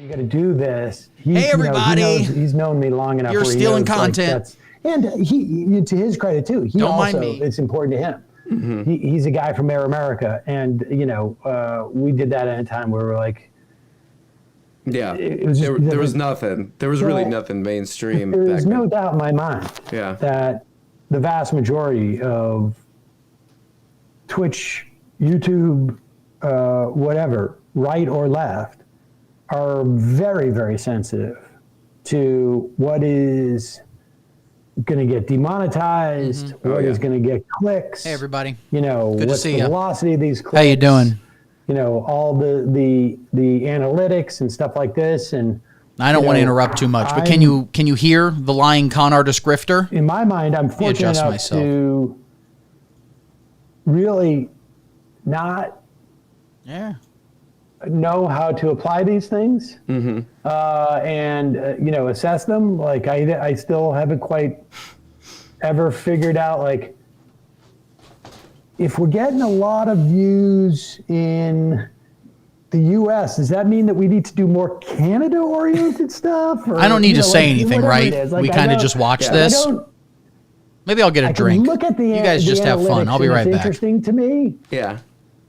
You got to do this. Hey, everybody. He's known me long enough. You're stealing content. And he, to his credit too, Don't mind me. It's important to him. Mm-hmm. He's a guy from Air America, and we did that at a time where we're like, yeah, there was nothing. There was really nothing mainstream. There's no doubt in my mind that the vast majority of Twitch, YouTube, whatever, right or left, are very, very sensitive to what is going to get demonetized, what is going to get clicks. Hey, everybody. Good to see the you. Velocity of these clicks. How you doing? All the analytics and stuff like this. And I don't want to interrupt too much, but can you hear the lying con artist grifter? In my mind, I'm fortunate enough to really not know how to apply these things and assess them. Like I still haven't quite ever figured out, like, if we're getting a lot of views in the US, does that mean that we need to do more Canada-oriented stuff? Or, I don't need to say anything, right? Like, we kind of just watch this. Maybe I'll get a drink. Look at you guys just have fun. I'll be right back. It's interesting to me. Yeah.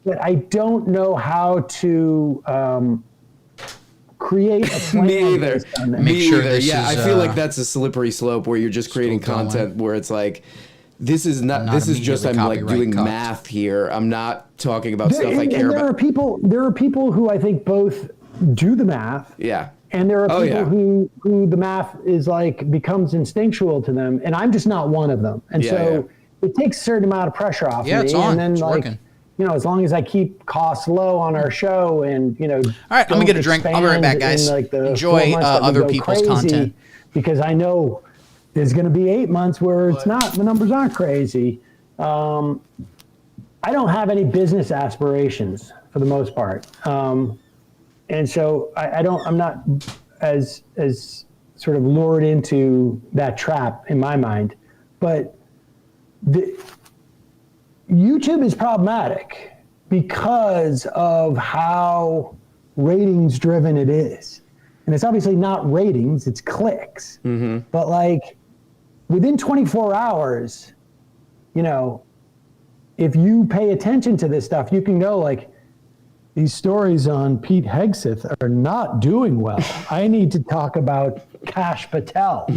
But I don't know how to create a plan. Me either. Make sure this yeah, is, I feel like that's a slippery slope where you're just creating content where it's like, this is not this is just I'm like doing math here. I'm not talking about stuff I care about. There are people who I think both do the math. Yeah. And there are people who the math is like becomes instinctual to them, and I'm just not one of them. And so it takes a certain amount of pressure off me. It's on. And then it's working. As long as I keep costs low on our show, and all right, I'm gonna get a drink. I'll be right back, guys. Enjoy other people's content, because I know there's going to be 8 months where it's not, the numbers aren't crazy. I don't have any business aspirations for the most part. And so I'm not as sort of lured into that trap in my mind. But YouTube is problematic because of how ratings driven it is. And it's obviously not ratings, it's clicks. Mm-hmm. But like, within 24 hours, if you pay attention to this stuff, you can go like, these stories on Pete Hegseth are not doing well. I need to talk about Kash Patel.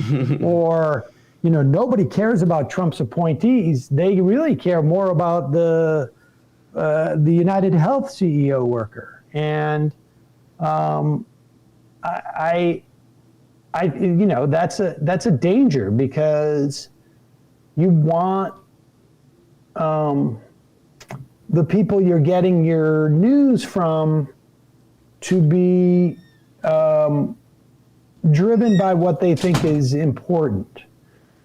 Or, nobody cares about Trump's appointees. They really care more about the United Health CEO worker. And that's a danger, because you want the people you're getting your news from to be driven by what they think is important.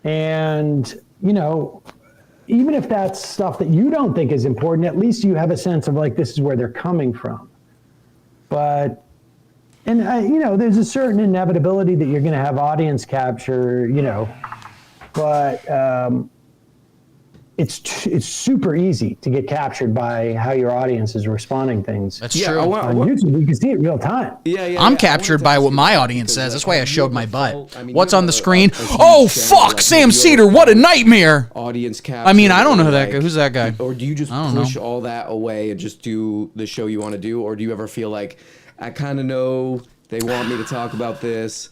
And, even if that's stuff that you don't think is important, at least you have a sense of like, this is where they're coming from. But there's a certain inevitability that you're going to have audience capture, but it's super easy to get captured by how your audience is responding things. That's true. On YouTube, you can see it real time. I'm captured by what my audience says. That's why I showed my butt. What's on the screen? Oh, fuck, Sam Seder, what a nightmare. Audience capture. I mean, I don't know who that guy. Who's that guy? Or do you just push all that away and just do the show you want to do? Or do you ever feel like, I kind of know they want me to talk about this?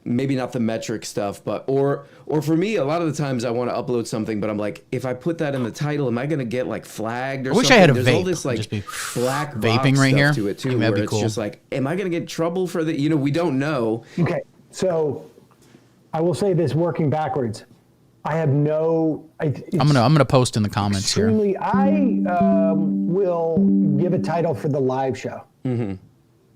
Maybe not the metric stuff, but or for me, a lot of the times I want to upload something, but I'm like, if I put that in the title, am I going to get like flagged or something? I wish I had a There's vape. all this like just be black vaping box right stuff here to it too, where it's just like, am I going to get in trouble for the? We don't know. Okay, so I will say this, working backwards. I have no. I'm gonna post in the comments here. I will give a title for the live show. Mm-hmm.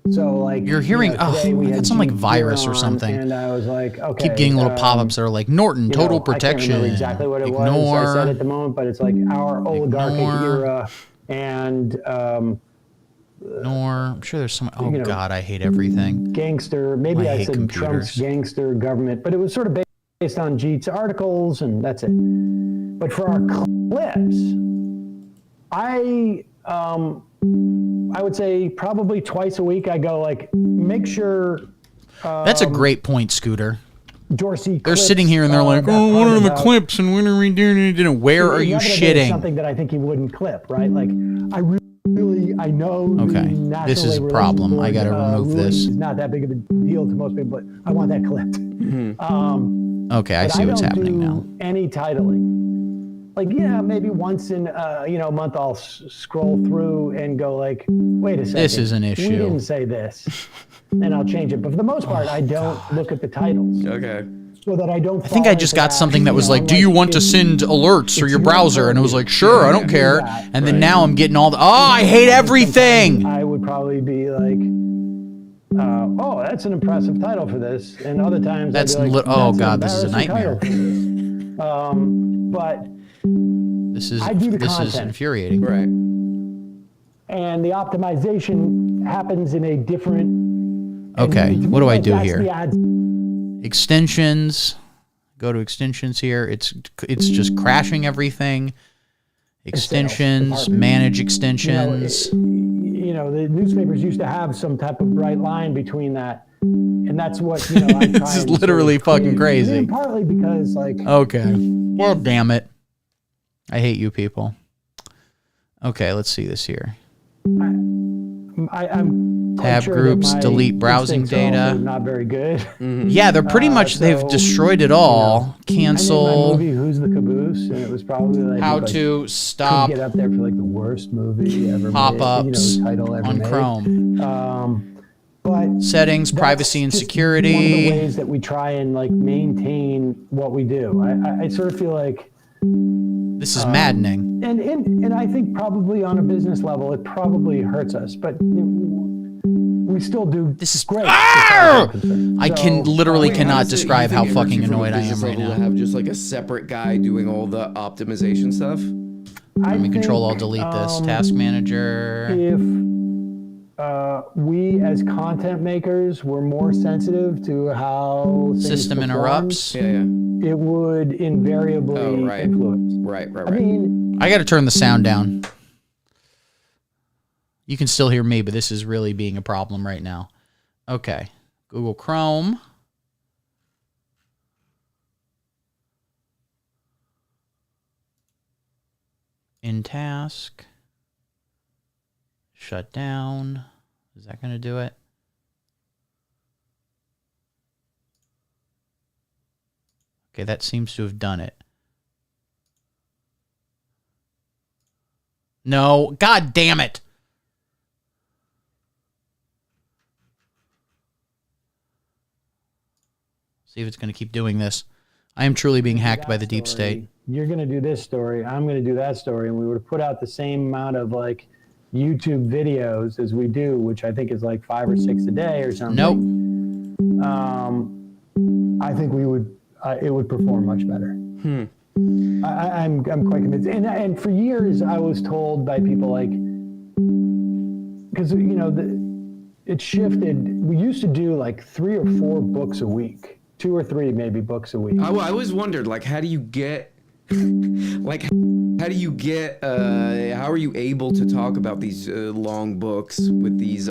So like you're hearing, I got some like virus or something. And I was like, okay. Keep getting little pop-ups that are like Norton total protection. I can't remember exactly what it was. I said at the moment, but it's like our oligarchic era and. I'm sure there's some. Oh God, I hate everything. Gangster. Maybe I said Trump's gangster government, but it was sort of based on Jeet's articles, and that's it. But for our clips, I I would say probably twice a week I go like, make sure. That's a great point, Scooter. Dorsey. They're sitting here and they're like, oh, what are the clips and when are we doing it? Where are you shitting? Something that I think he wouldn't clip, right? Like, I know. Okay, this is a problem. I got to remove this. It's not that big of a deal to most people, but I want that clipped. Okay, I see what's happening now. Any titling. Like, yeah, maybe once in a month I'll scroll through and go like, wait a second. This is an issue. We didn't say this. And I'll change it. But for the most part, I don't look at the titles. Okay. So that I don't. I think I just got something that was like, do you want to send alerts through your browser? And it was like, sure, I don't care. And then now I'm getting all the, I hate everything. I would probably be like, oh, that's an impressive title for this. And other times that's I'd be like, oh god, this is a nightmare. But this is content. Infuriating. Right. And the optimization happens in a different. Okay, what do I do here? The ads. Extensions. Go to extensions here. It's just crashing everything. Extensions, manage extensions. The newspapers used to have some type of bright line between that, and that's what I try. This is literally fucking crazy. And partly because like. Okay. Well, damn it. I hate you people. Okay, let's see this here. I'm tab sure groups, delete browsing data. Not very good. Mm-hmm. Yeah, they're pretty much they've destroyed it all. Cancel. I named my movie Who's the Caboose, and it was probably like how to stop get up there for like the worst movie ever. Pop-ups title ever on made. Chrome. But settings, privacy and security. One of the ways that we try and like maintain what we do. I sort of feel like. This is maddening. And I think probably on a business level, it probably hurts us, but we still do. This is great. I cannot describe how fucking annoyed I am right now. To have just like a separate guy doing all the optimization stuff. Let me control alt delete this. Task manager. If we as content makers were more sensitive to how system interrupts. Yeah. It would invariably influence. Right. I mean, I got to turn the sound down. You can still hear me, but this is really being a problem right now. Okay. Google Chrome. In task. Shut down. Is that going to do it? Okay, that seems to have done it. No, god damn it. See if it's going to keep doing this. I am truly being hacked by the deep state. You're going to do this story. I'm going to do that story. And we would have put out the same amount of like YouTube videos as we do, which I think is like 5 or 6 a day or something. Nope. I think it would perform much better. I'm quite convinced. And for years I was told by people like, because it shifted. We used to do like 3 or 4 books a week, 2 or 3 maybe books a week. I always wondered like, how do you get how are you able to talk about these long books with these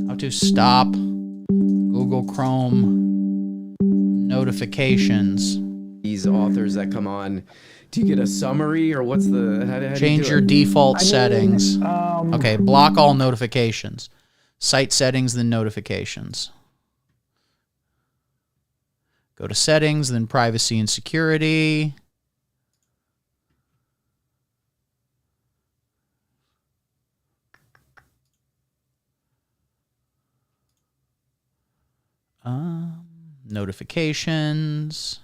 how to stop Google Chrome notifications. These authors that come on, do you get a summary or what's the how change your default settings? Okay, block all notifications. Site settings, then notifications. Go to settings, then privacy and security. Notifications.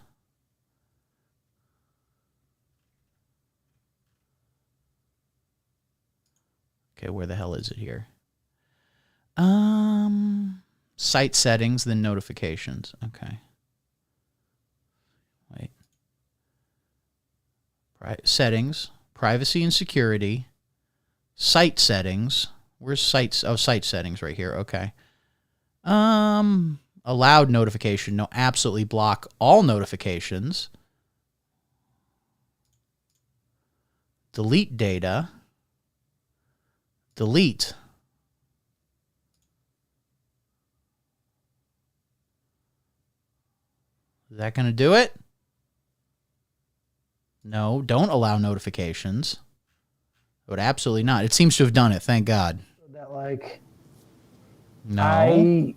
Okay, where the hell is it here? Site settings, then notifications. Okay. Wait. Settings, privacy and security, site settings, Where's sites? Oh, site settings right here. Okay. Allowed notification. No, absolutely block all notifications. Delete data. Delete. Is that going to do it? No, don't allow notifications. It would absolutely not. It seems to have done it. Thank God. That like no.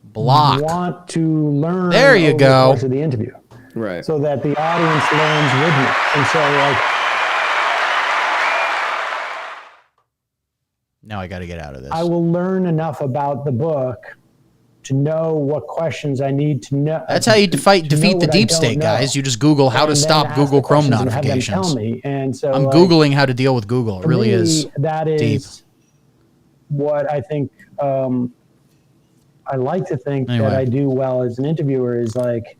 Block. Want to learn. There you over go. The course of the interview, Right. so that the audience learns with me, and so like. Now I got to get out of this. I will learn enough about the book to know what questions I need to know. That's how you defeat the deep state, guys. You just Google how to stop Google Chrome notifications. Tell me. And so I'm Googling how to deal with Google. It really is that is deep. What I think. I like to think Anyway. that I do well as an interviewer is like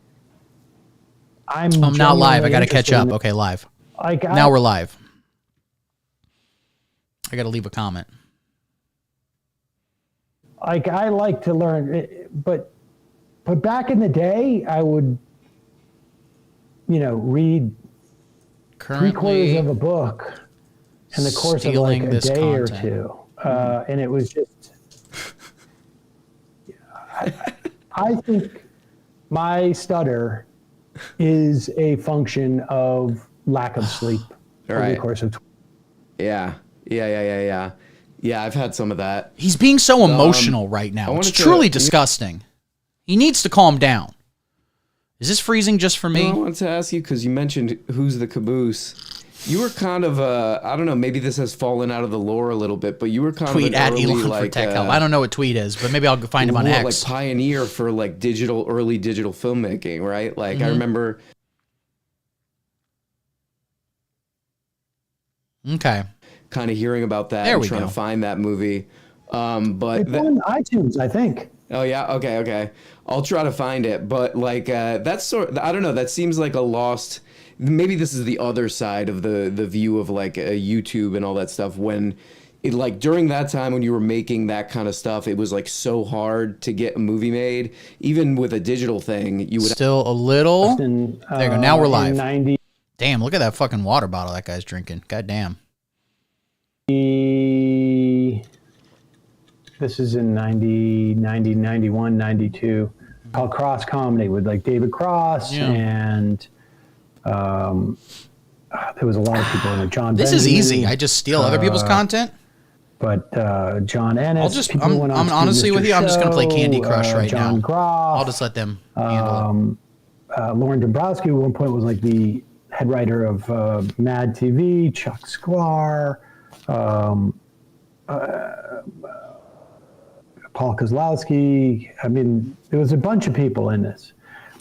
I'm not live. I genuinely got to catch interested up. Okay, live. Like Now we're live. I got to leave a comment. Like I like to learn, but back in the day, I would, read Currently 3/4 of a book in the course of like a day or two, and it was just. I think my stutter is a function of lack of sleep over the course of. Yeah, I've had some of that. He's being so emotional right now. It's truly disgusting. He needs to calm down. Is this freezing just for me? I wanted to ask you, because you mentioned who's the caboose. You were kind of I don't know, maybe this has fallen out of the lore a little bit, but you were kind Tweet of at early, Elon like, for tech help. I don't know what tweet is, but maybe I'll find him on X. Like pioneer for like early digital filmmaking, right? Like I remember. Okay. Kind of hearing about that There and we trying go. to find that movie. But It's on iTunes, I think. Oh yeah, okay. I'll try to find it, but like that's I don't know, that seems like a lost. Maybe this is the other side of the view of like YouTube and all that stuff. When it like during that time when you were making that kind of stuff, it was like so hard to get a movie made. Even with a digital thing, you would Still a little. There you go. Now we're live. 90. Damn, look at that fucking water bottle that guy's drinking. God damn. This is in 90, 91, 92, called Cross Comedy with like David Cross and there was a lot of people in it. John. This Benjamin, is easy. I just steal other people's content. But John Ennis. I'm honestly with you. I'm just gonna play Candy Crush right John now. Groff, I'll just let them handle it. Lauren Dombrowski at one point was like the head writer of Mad TV. Chuck Sklar. Paul Kozlowski. I mean, there was a bunch of people in this,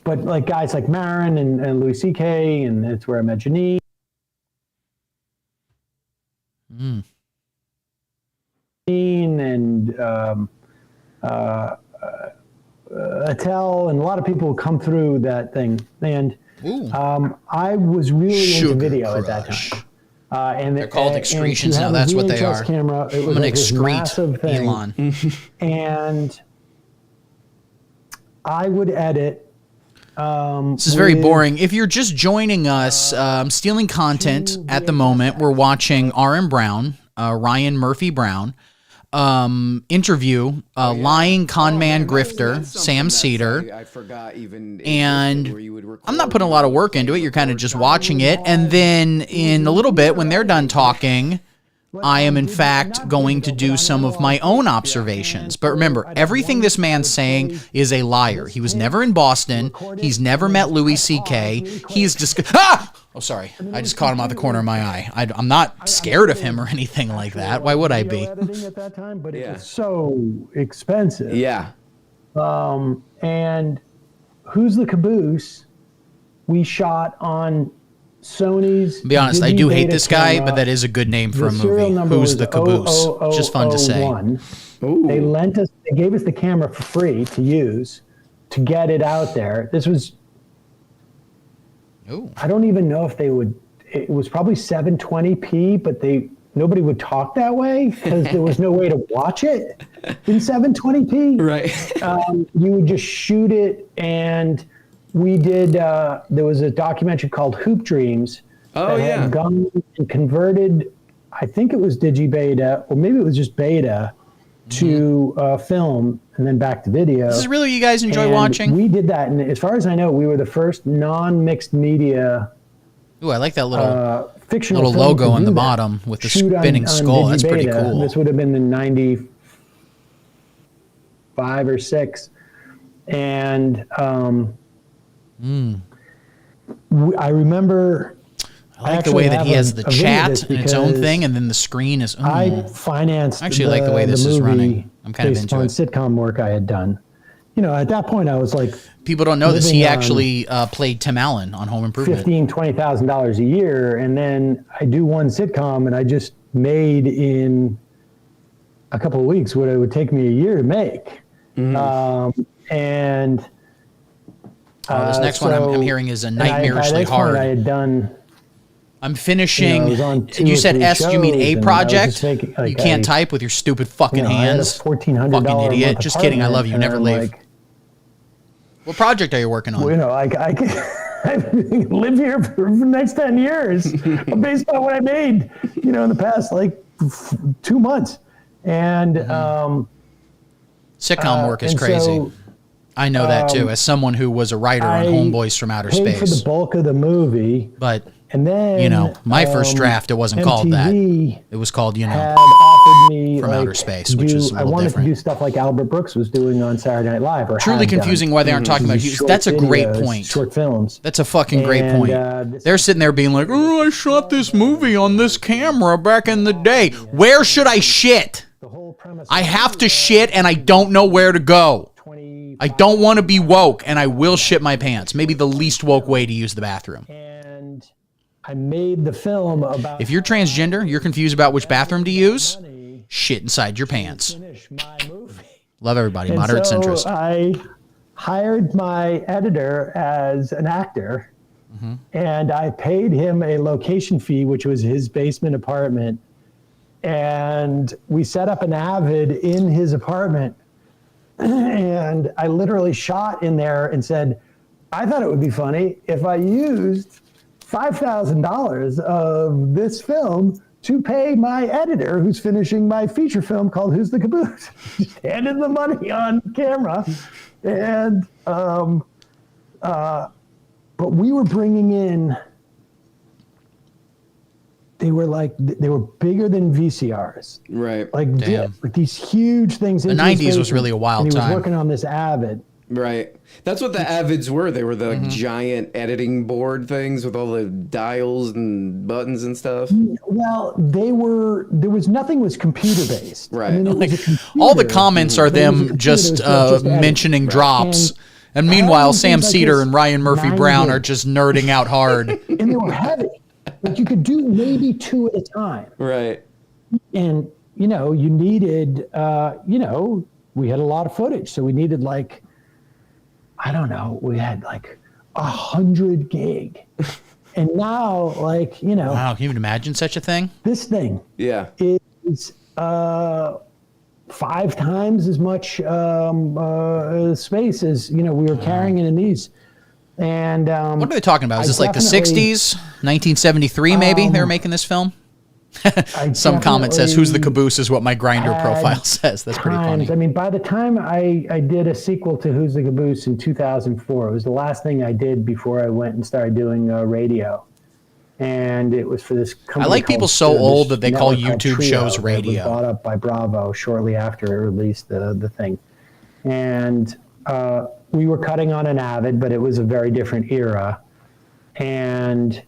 but like guys like Marin and Louis C.K. and It's Where I Met Janine. And Attell and a lot of people come through that thing. And I was really into video at that time. And they're called excretions now. That's what they are. Camera, it was I'm like gonna this massive excrete thing. Elon. And I would edit. This is very boring. If you're just joining us, stealing content at the moment, we're watching R.M. Brown, Ryan Murphy Brown, interview lying con man grifter Sam Seder. I forgot even. And I'm not putting a lot of work into it. You're kind of just watching it. And then in a little bit, when they're done talking, I am in fact going to do some of my own observations. But remember, everything this man's saying is a liar. He was never in Boston. He's never met Louis C.K. He's just... Ah! Oh, sorry. I just caught him out the corner of my eye. I'm not scared of him or anything like that. Why would I be? Editing at that time, but it was so expensive. Yeah. And Who's the Caboose? We shot on Sony's. To be honest, I do hate this guy, camera. but that is a good name for a The serial movie. number Who's was the Caboose? Just fun to say. 0001. They gave us the camera for free to use to get it out there. This was. Ooh. I don't even know if they would. It was probably 720p, but they nobody would talk that way because there was no way to watch it in 720p. Right. You would just shoot it, and we did. There was a documentary called Hoop Dreams. Oh, that yeah. had gone and converted. I think it was digibeta, or maybe it was just beta, to film and then back to video. This is really what you guys enjoy And watching? We did that, and as far as I know, we were the first non-mixed media Ooh, I like that little fictional little film logo to on do the that. bottom with the Shoot spinning skull. That's pretty digibeta. cool. This would have been in 95 or 6, and I remember. I like the way that he has the chat and its own thing, and then the screen is. I financed. I actually like the way this is running. I'm kind of based into on it. sitcom work I had done. You know, at that point, I was like People don't know this. He living on actually played Tim Allen on Home Improvement. $20,000 a year, and then I do one sitcom, and I just made in a couple of weeks what it would take me a year to make. And this next one I'm hearing is a nightmarishly hard. I had done. I'm finishing. I was on 2 you or said 3 S? You mean shows, a and I was project? just making, like, you can't type with your stupid fucking I had a hands. $1,400 Fucking idiot. month Just kidding. I love you. apartment, Never and leave. I'm like, What project are you working on? well, you know, I can live here for the next 10 years based on what I made, you know, in the past, like 2 months. And Sitcom work is and crazy. so I know that too, as someone who was a writer on I Homeboys from Outer paid for Space. the bulk of the movie, But and then you know, my first draft, it wasn't called that. MTV It was called, you know, had offered me From like, Outer Space, to which do- is a I little wanted different. to do stuff like Albert Brooks was doing on Saturday Night Live. Or truly had done. confusing why they aren't talking about These Hughes. short That's a great videos, point. Short films. That's a fucking great And, point. They're sitting there being like, "Oh, I shot this movie on this camera back in the day. Where should I shit? The whole premise. I have to shit and I don't know where to go. I don't want to be woke and I will shit my pants." Maybe the least woke way to use the bathroom. And I made the film about. If you're transgender, you're confused about which bathroom to use, shit inside your pants. finish my movie. Love everybody. And Moderate so centrist. I hired my editor as an actor, and I paid him a location fee, which was his basement apartment. And we set up an Avid in his apartment. And I literally shot in there and said, I thought it would be funny if I used $5,000 of this film to pay my editor who's finishing my feature film called Who's the Caboose. Just handed the money on camera. And, but we were bringing in, they were bigger than VCRs. Right. Like, Damn. like these huge things. The into his 90s was basement. really a wild and he time. was working on this Avid. Right. That's what the Avids were. They were the like, giant editing board things with all the dials and buttons and stuff. Well, there was nothing was computer based. Right. it was a computer, All the comments are but it was a them computer just that was editing. mentioning drops. And having meanwhile, things Sam like Cedar this and Ryan Murphy 90 Brown days. are just nerding out hard. And they were heavy. Like you could do maybe 2 at a time. Right. And, you know, you needed, we had a lot of footage. So we needed like, I don't know, we had like 100 gig. And now, like, you know, Wow, can you even imagine such a thing? this thing Yeah. is 5 times as much space as, you know, we were carrying it in these. And What are they talking about? Is I this like the definitely- 60s? 1973 maybe they were making this film? Some comment says, "Who's the caboose?" is what my Grinder had profile says. That's pretty funny. I mean, by the time I did a sequel to Who's the Caboose in 2004, it was the last thing I did before I went and started doing radio. And it was for this company. I like called people so this old that they call network called YouTube Trio shows that radio. was bought up by Bravo shortly after it released the thing. And we were cutting on an Avid, but it was a very different era. And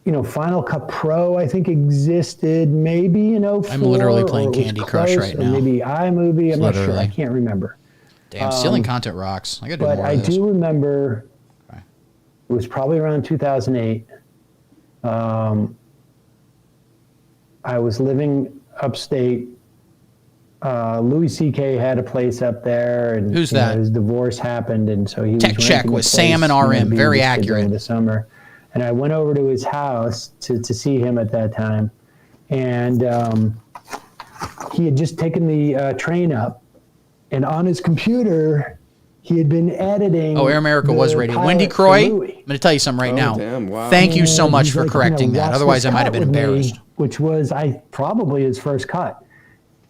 you know, Final Cut Pro, I think, existed maybe in 04. I'm literally playing or it was Candy Crush close, right or now. maybe iMovie, I'm not sure. I Literally. can't remember. Damn, stealing content rocks. I gotta do But more I of this. do remember Okay. it was probably around 2008. I was living upstate. Louis C.K. had a place up there, and Who's you know, that? his divorce happened, and so he was Tech Check renting a with place, Sam and you know, RM. being Very visited during accurate. the summer. And I went over to his house to see him at that time. and he had just taken the train up, and on his computer, he had been editing. Oh, Air America was radio. Wendy Croy, I'm going to tell you something right now. Damn, wow. Thank you so And much he's for like, correcting that. watch Otherwise, this I might have cut been with me, embarrassed. which was probably his first cut.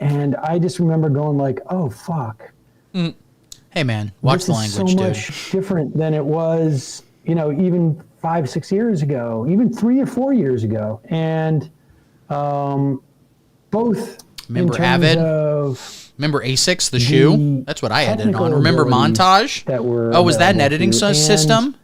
And I just remember going like, oh, fuck. Hey, man, watch the This is language, so dude. much different than it was, even 5-6 years ago, even 3 or 4 years ago. And both Remember in terms Avid? of Remember ASICS, the shoe? That's what I edited on. technical Remember abilities Montage? that were Oh, was that an available editing to you. system?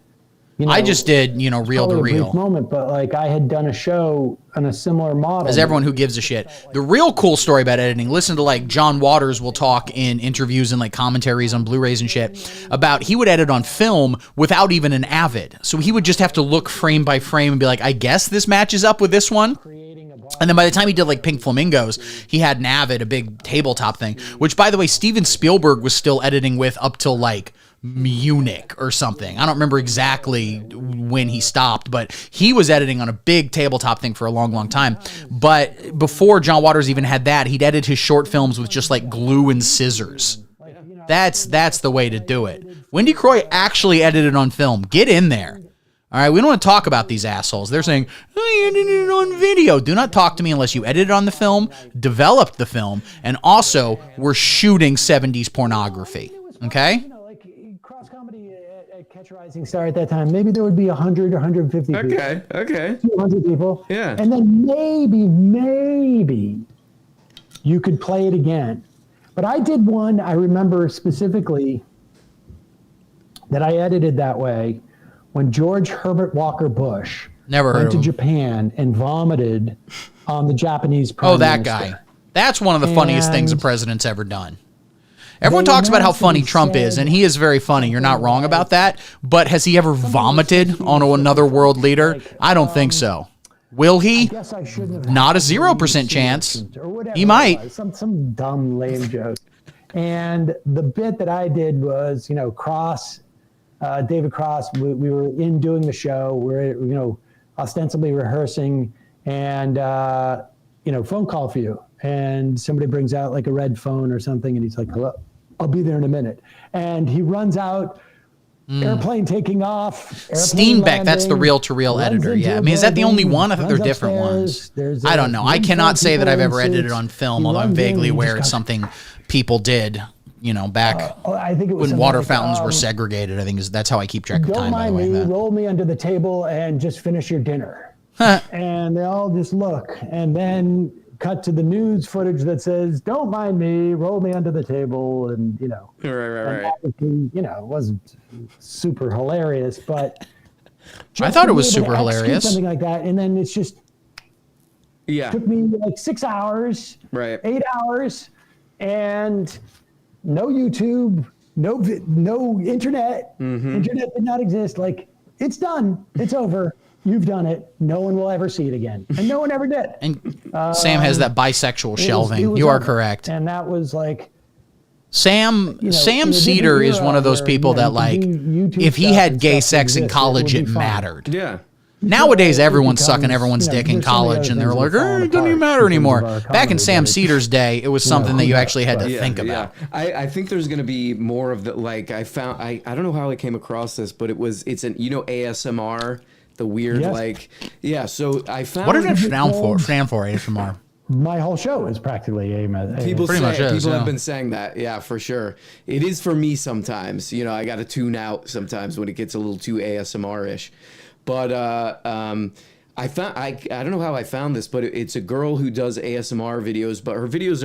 And, I just did, reel to probably a brief reel. moment, but like I had done a show on a similar model. As everyone who gives a shit. The real cool story about editing, listen to like John Waters will talk in interviews and like commentaries on Blu-rays and shit about he would edit on film without even an Avid. So he would just have to look frame by frame and be like, I guess this matches up with this one. And then by the time he did like Pink Flamingos, he had an Avid, a big tabletop thing, which by the way, Steven Spielberg was still editing with up till like Munich or something. I don't remember exactly when he stopped, but he was editing on a big tabletop thing for a long, long time. But before John Waters even had that, he'd edit his short films with just like glue and scissors. That's the way to do it. Wendy Croy actually edited on film. Get in there. All right, we don't want to talk about these assholes. They're saying, I edited it on video. Do not talk to me unless you edited on the film, developed the film, and also were shooting 70s pornography. Okay? Like cross comedy at Catch a Rising Star at that time, maybe there would be 100 or 150 people. Okay. 200 people. Yeah. And then maybe you could play it again. But I did one, I remember specifically, that I edited that way when George Herbert Walker Bush Never heard went of to him. Japan and vomited on the Japanese prime Oh, that minister. guy. That's one of the funniest things a And president's ever done. Everyone they talks about how announced that funny he Trump is, said and he is very funny. You're not wrong about that. But has he ever vomited on another world leader? I don't think so. Will he? Guess I shouldn't have Not a had 0% chance. or whatever He it might. was, some dumb lame joke. And the bit that I did was, David Cross, we were in doing the show, we're ostensibly rehearsing, and phone call for you, and somebody brings out like a red phone or something, and he's like, hello, I'll be there in a minute, and he runs out. Airplane taking off. Steenbeck, that's the reel-to-reel editor. Yeah, I mean, is that the only one? I thought there are different ones. I don't know. I cannot say that I've ever edited on film, although I'm vaguely aware it's something people did, back I think it was when something water like, fountains were segregated. I think that's how I keep track of Don't time, by the mind way. me, roll me under the table and just finish your dinner. And they all just look, and then cut to the news footage that says, don't mind me, roll me under the table, and Right. and obviously, it wasn't super hilarious, but I thought it was to be able super to execute hilarious. something like that, and then it's just Yeah. took me like 6 hours, Right. 8 hours, and no YouTube, no internet. Internet did not exist. Like, it's done. It's over. You've done it. No one will ever see it again. And no one ever did. And Sam has that bisexual It shelving. was You are over. correct. And that was like, Sam in a Cedar different is one of era those where, people that you like, can do YouTube if he stuff had and gay stuff sex in exists, college, would it be fine. mattered. Yeah. Nowadays, It everyone's becomes, sucking everyone's dick in there's so many college, other and they're things like, that fall it doesn't even apart matter in terms anymore. of our Back in comedy, Sam but Cedar's day, it was something that you actually had to think about. I think there's gonna be more of the like I found I don't know how I came across this, but it's an ASMR, the weird Yes. so I found What did it stand for, ASMR? My whole show is practically People Pretty much is, people yeah. have been saying that, yeah, for sure. It is for me sometimes. I got to tune out sometimes when it gets a little too ASMR-ish. But I don't know how I found this, but it's a girl who does ASMR videos, but her videos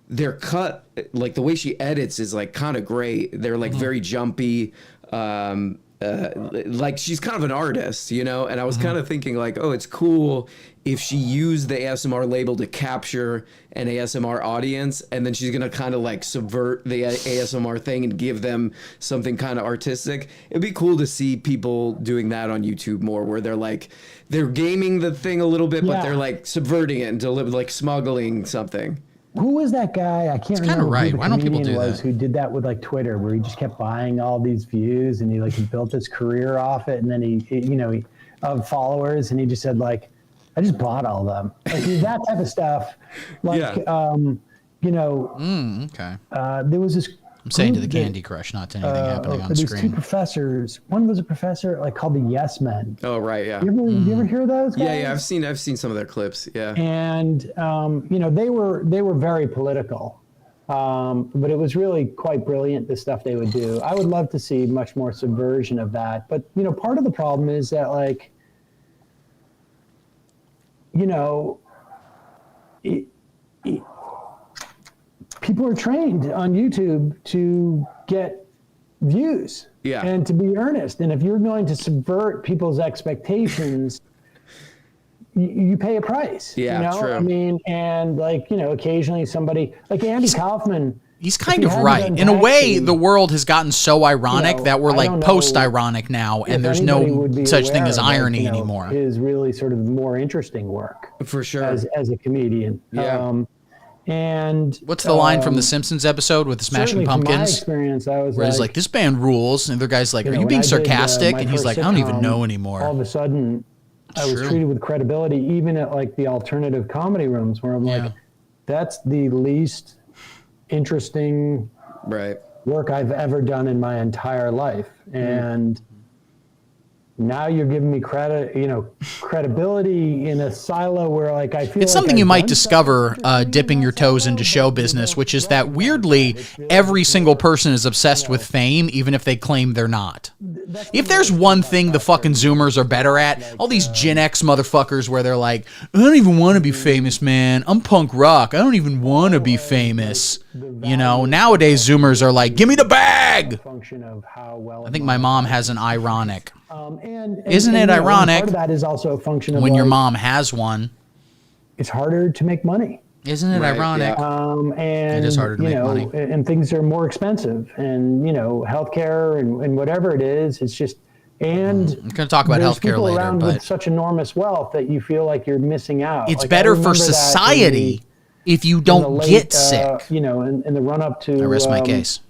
they're cut, like the way she edits is like kind of great. They're like very jumpy. Like she's kind of an artist, and I was kind of thinking like, oh, it's cool if she used the ASMR label to capture an ASMR audience, and then she's gonna kind of like subvert the ASMR thing and give them something kind of artistic. It'd be cool to see people doing that on YouTube more, where they're gaming the thing a little bit, but Yeah. they're like subverting it into like smuggling something. Who was that guy? I can't remember. kinda right. Who the Why don't people comedian do was that? Who did that with like Twitter, where he just kept buying all these views, and he built his career off it, and then he of followers, and he just said like, I just bought all of them. Like that type of stuff. Like, you know, Okay. there was this. I'm saying to the Candy Crush, not to anything happening on these screen. two professors. One was a professor like called the Yes Men. Oh right, yeah. You ever hear those guys? Yeah, I've seen some of their clips. Yeah. And you know, they were very political, but it was really quite brilliant, the stuff they would do. I would love to see much more subversion of that. But you know, part of the problem is that, like, you know, people are trained on YouTube to get views and to be earnest. And if you're going to subvert people's expectations, you pay a price. Yeah, you know? true. I mean, and like, you know, occasionally somebody like Andy Kaufman. He's kind of right. In a way, the world has gotten so ironic that we're like post-ironic now, and there's no such thing as irony anymore. Is really sort of more interesting work. For sure. As a comedian. Yeah. And what's the line from the Simpsons episode with the Smashing Pumpkins? From my experience, I was where he's like, "This band rules," and the guy's like, "Are you being sarcastic?" And he's like, "I don't even know anymore." All of a sudden, I was treated with credibility, even at like the alternative comedy rooms, where I'm like, "That's the least interesting work I've ever done in my entire life," and now you're giving me credit, you know, credibility in a silo where, like, I feel it's something you might discover dipping your toes into show business, which is that weirdly every single person is obsessed with fame, even if they claim they're not. If there's one thing the fucking Zoomers are better at, all these Gen X motherfuckers where they're like, "I don't even want to be famous, man. I'm punk rock. I don't even want to be famous." You know, nowadays Zoomers are like, "Give me the bag." I think my mom has an ironic. Isn't it ironic? Part of that is also a function of when your mom has one. It's harder to make money. Isn't it ironic? And it is harder to make money. And things are more expensive, and you know, healthcare and whatever it is, it's just. And I'm going to talk about healthcare later, around but with such enormous wealth that you feel like you're missing out. It's like, better for society if you don't get sick. You know, in the run up to I rest my case.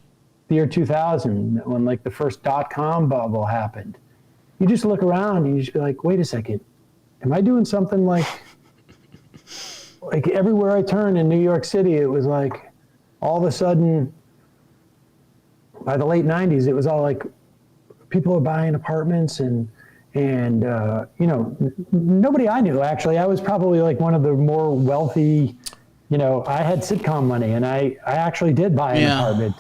The year 2000, when like the first .com bubble happened. You just look around and you just be like, wait a second, am I doing something like everywhere I turn in New York City, it was like all of a sudden by the late 90s, it was all like people are buying apartments and you know, nobody I knew, actually. I was probably like one of the more wealthy. You know, I had sitcom money, and I actually did buy an apartment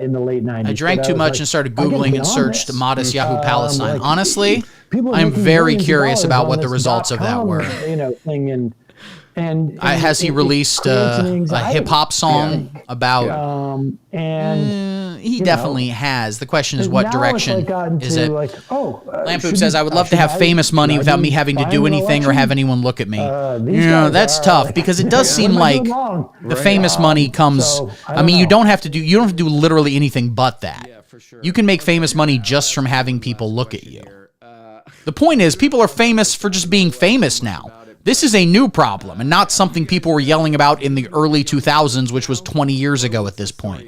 in the late 90s. I drank too much and started Googling and searched modest Yahoo Palestine. Honestly, I'm very curious about what the results of that were. You know, thing and has he released a hip hop song about? He definitely has. The question is, what direction is it? Like, Lampoop says, "I would love to have famous money without me having to do anything or have anyone look at me." You know, that's tough because it does seem like the famous money comes. I mean, you don't have to do literally anything but that. You can make famous money just from having people look at you. The point is, people are famous for just being famous now. This is a new problem and not something people were yelling about in the early 2000s, which was 20 years ago at this point.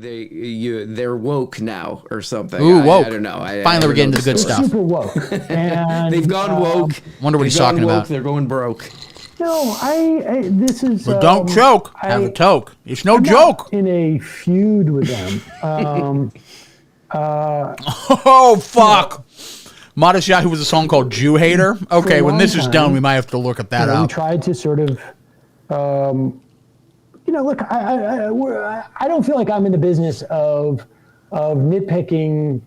They're woke now or something. Ooh, woke. I don't know. Finally, we're getting to the good stuff. Super woke. And, they've gone woke. Wonder what he's talking about. They're going broke. No, this is. But don't choke. Have a toke. It's no joke. In a feud with them. Oh fuck. Modest Yahoo was a song called Jew Hater. Okay, when this is done, we might have to look at that up. We tried to sort of, you know, look, I don't feel like I'm in the business of nitpicking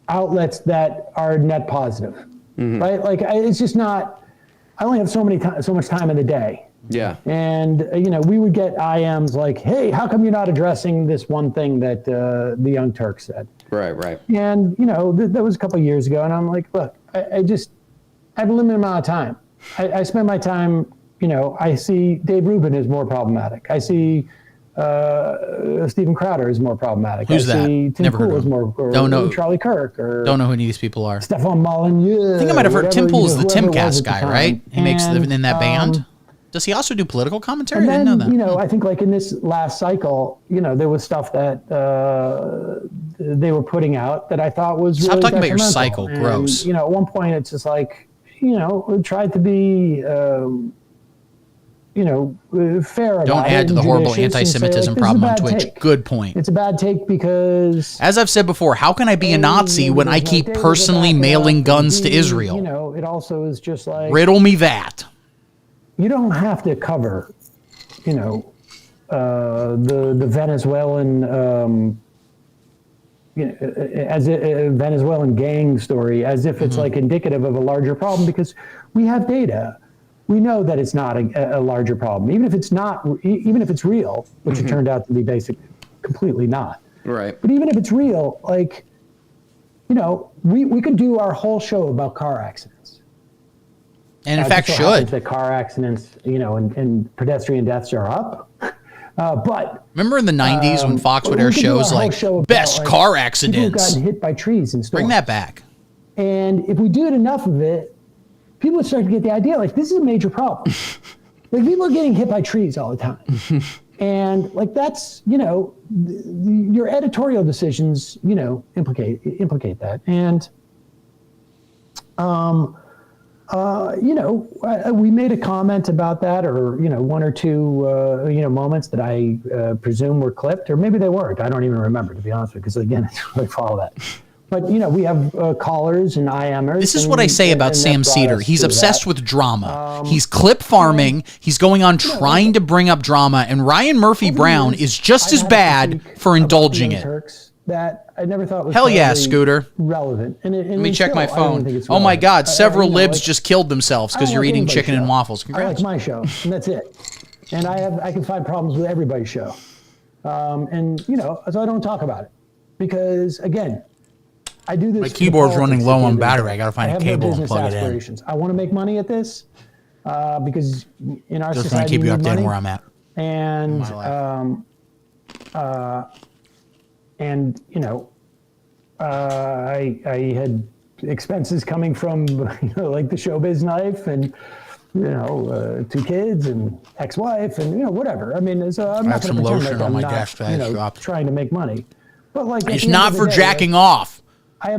outlets that are net positive, right? Like, it's just not. I only have so much time in the day. Yeah. And, you know, we would get IMs like, "Hey, how come you're not addressing this one thing that the Young Turks said?" Right. And, you know, that was a couple of years ago. And I'm like, look, I have a limited amount of time. I spend my time, you know, I see Dave Rubin is more problematic. I see Steven Crowder is more problematic. Who's that? Tim Never heard Pool of is him. more, Don't know. Charlie Kirk. Or don't know who any of these people are. Stefan Molyneux. I think I might have heard Tim Pool is the Timcast guy, right? He makes in that band. Does he also do political commentary? And I then, didn't know that. you know, I think like in this last cycle, you know, there was stuff that they were putting out that I thought was Stop really talking about your detrimental. cycle. Gross. And, you know, at one point it's just like, you know, we tried to be, you know, fair about it. Don't add to the and horrible judicious and say, anti-Semitism like, this is a problem on bad Twitch. take. Good point. It's a bad take because... As I've said before, how can I be a Nazi when I keep personally mailing guns to Israel? You know, it also is just like... Riddle me that. You don't have to cover, you know, the Venezuelan, you know, as a Venezuelan gang story, as if it's like indicative of a larger problem, because we have data. We know that it's not a larger problem, even if it's not, even if it's real, which it turned out to be basically completely not. Right. But even if it's real, like, you know, we could do our whole show about car accidents. And in fact, It just so happens should. that car accidents, you know, and pedestrian deaths are up. But Remember in the 90s when Fox would air we could do shows a whole like show about, best like, car people who've accidents? gotten hit by trees and storms. Bring that back. And if we do it enough of it, people would start to get the idea, like, this is a major problem. Like, people are getting hit by trees all the time. And, like, that's, you know, your editorial decisions, you know, implicate that. And, you know, we made a comment about that, or, you know, one or two, you know, moments that I presume were clipped, or maybe they weren't. I don't even remember, to be honest with you, because, again, I don't really follow that. But, you know, we have callers and IMers. This is what I say about Sam Seder. He's obsessed with drama. He's clip farming. He's going on trying to bring up drama. And Ryan Murphy Brown is just as bad for indulging it. That I never thought was Hell yeah, Scooter. relevant. And Let me check my phone. Oh my God, several libs just killed themselves because you're eating chicken and waffles. I Congrats. like my show, and that's it. And I can find problems with everybody's show. And, you know, so I don't talk about it. Because, again, I do this. My keyboard's running low on battery. I got to I find a have no cable and business plug it in. aspirations. I want to make money at this because in our Just want society, to keep you we need updated money. where I'm at. And you know, I had expenses coming from, you know, like the showbiz life, and, you know, 2 kids and ex-wife, and, you know, whatever. I mean, so I'm not some going to pretend lotion like on my I'm desk not, that you I know, dropped. trying to make money. But, like, It's not for jacking off.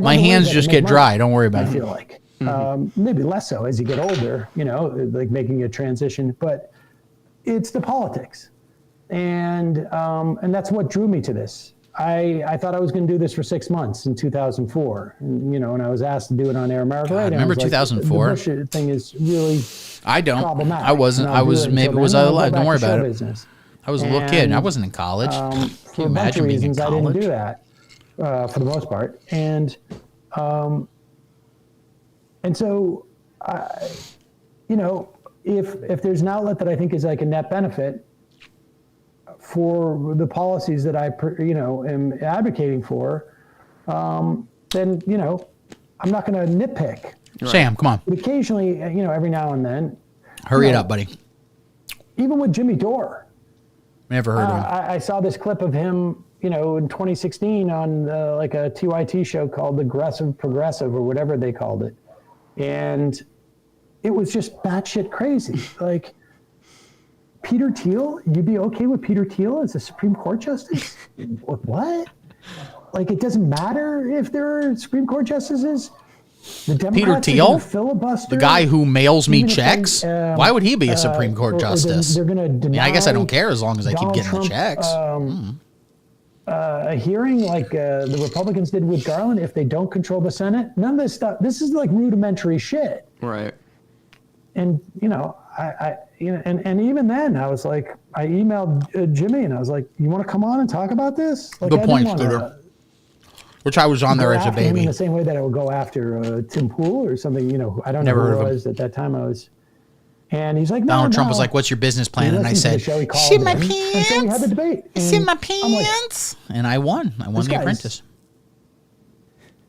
My hands just get dry. Don't worry about I it. feel like maybe less so as you get older, you know, like making a transition. But it's the politics, and that's what drew me to this. I thought I was going to do this for 6 months in 2004, and, you know, and I was asked to do it on Air America Radio. remember I was like, 2004? The Bush thing is really I don't. problematic. I wasn't. and I'll I do was. it Maybe until was then, I and I'll go alive? Don't back worry to show about it. business. I was a little kid. I And, wasn't in college. For Can you a bunch of imagine being in reasons, I didn't college? do that for the most part, and so you know, if there's an outlet that I think is like a net benefit for the policies that I you know, am advocating for, then, you know, I'm not going to nitpick. Sam, come on. But occasionally, you know, every now and then, Hurry it up, buddy. even with Jimmy Dore, Never heard of him. I saw this clip of him, you know, in 2016 on like a TYT show called Aggressive Progressive or whatever they called it. And it was just batshit crazy. Like, Peter Thiel, you'd be okay with Peter Thiel as a Supreme Court justice? What? Like, it doesn't matter if there are Supreme Court justices? The Democrats Thiel? are gonna filibuster? The guy who mails me even if they, checks? Why would he be a Supreme Court or justice? They're going to deny. I guess I don't care as long as I keep Donald getting Trump, the checks. A hearing like the Republicans did with Garland, if they don't control the Senate, none of this stuff. This is like rudimentary shit. Right. And, you know, you know, and even then I was like, I emailed Jimmy and I was like, you want to come on and talk about this? Like, Good I point, didn't wanna Scooter. Which I was on there go as a after him baby. in the same way that I would go after Tim Pool or something. You know, I don't Never know heard who of it him. was at that time. I was, and he's like, no, Donald Trump was no. like, "What's your business plan?" He And I listened to the said, show, he called "Shit my in, pants." And so we had the debate. Shit my And I'm like, pants. And I won. I won This The guy's Apprentice.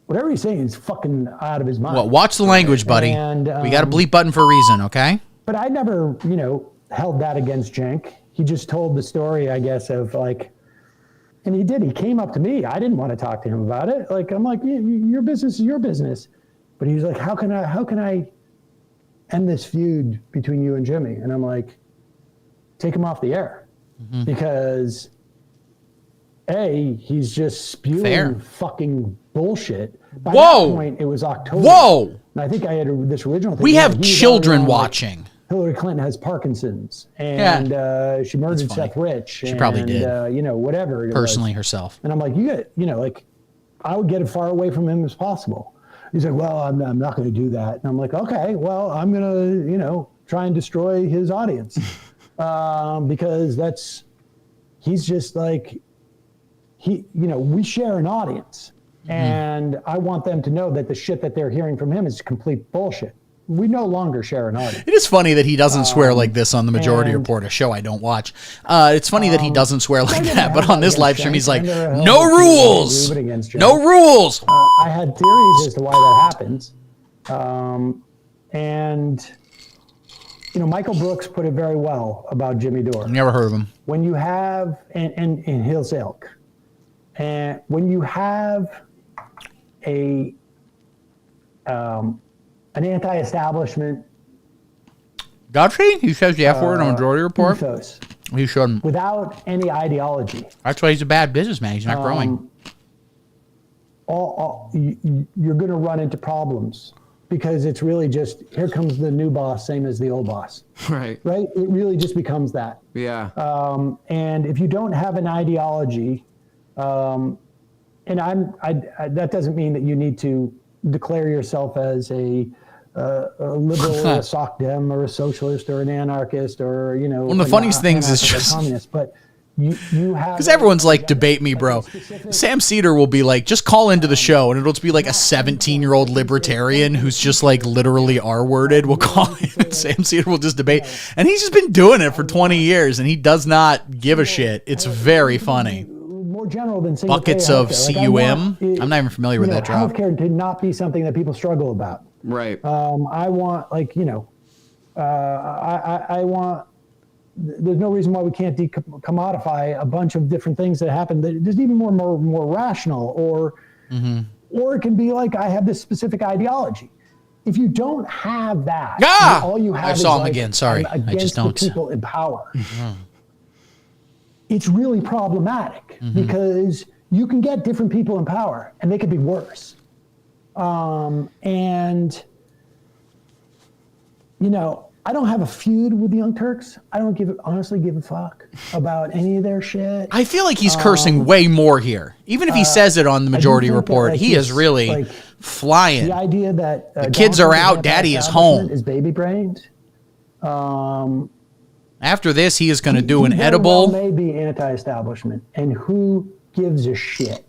whatever he's saying is fucking out of his mind. Well, watch the language, buddy. And, We got a bleep button for a reason, okay? But I never, you know, held that against Cenk. He just told the story, I guess, of like, and he did. He came up to me. I didn't want to talk to him about it. Like, I'm like, your business is your business. But he was like, how can I end this feud between you and Jimmy? And I'm like, take him off the air because he's just spewing fucking bullshit. By that point, it was October. Whoa! And I think I had this original thing. We have children watching. Hillary Clinton has Parkinson's, and she murdered Seth Rich. She probably did. Whatever. Personally herself. And I'm like, I would get as far away from him as possible. He's like, well, I'm not going to do that. And I'm like, okay, well, I'm going to, try and destroy his audience. Because he's just like, we share an audience. And I want them to know that the shit that they're hearing from him is complete bullshit. We no longer share an audience. It is funny that he doesn't swear like this on the Majority Report, a show I don't watch. It's funny that he doesn't swear like that, but on this live stream, he's like, no rules! No rules! I had theories as to why that happens. Michael Brooks put it very well about Jimmy Dore. Never heard of him. When you have, and Hills Elk, and when you have an anti-establishment Godfrey? He says the F word on Majority Report? ethos, He shouldn't. without any ideology. That's why he's a bad businessman. He's not growing. You're going to run into problems because it's really just, here comes the new boss, same as the old boss. Right. Right? It really just becomes that. Yeah. And if you don't have an ideology, and that doesn't mean that you need to declare yourself as a liberal or a soc dem or a socialist or an anarchist or, One of the funniest things is just communist, but you have, because everyone's like, debate me, bro. Sam Seder will be like, just call into the show, and it'll just be like a 17-year-old libertarian who's just like literally R-worded will call in, and Sam Seder will just debate. And he's just been doing it for 20 years, and he does not give a shit. It's very funny. more general than buckets of CUM. I'm not even familiar with that drop. Healthcare did not be something that people struggle about. Right. I want, I want. There's no reason why we can't decommodify a bunch of different things that happen. There's even more rational, or it can be like, I have this specific ideology. If you don't have that, all you have I saw is him again. Sorry, against I just don't. The people in power. It's really problematic because you can get different people in power and they could be worse. I don't have a feud with the Young Turks. I don't honestly give a fuck about any of their shit. I feel like he's cursing way more here. Even if he says it on the Majority Report, he is really flying. The idea that the kids are out, daddy is home. Is baby-brained. After this, he is going to do an edible. Well may be anti-establishment, and who gives a shit?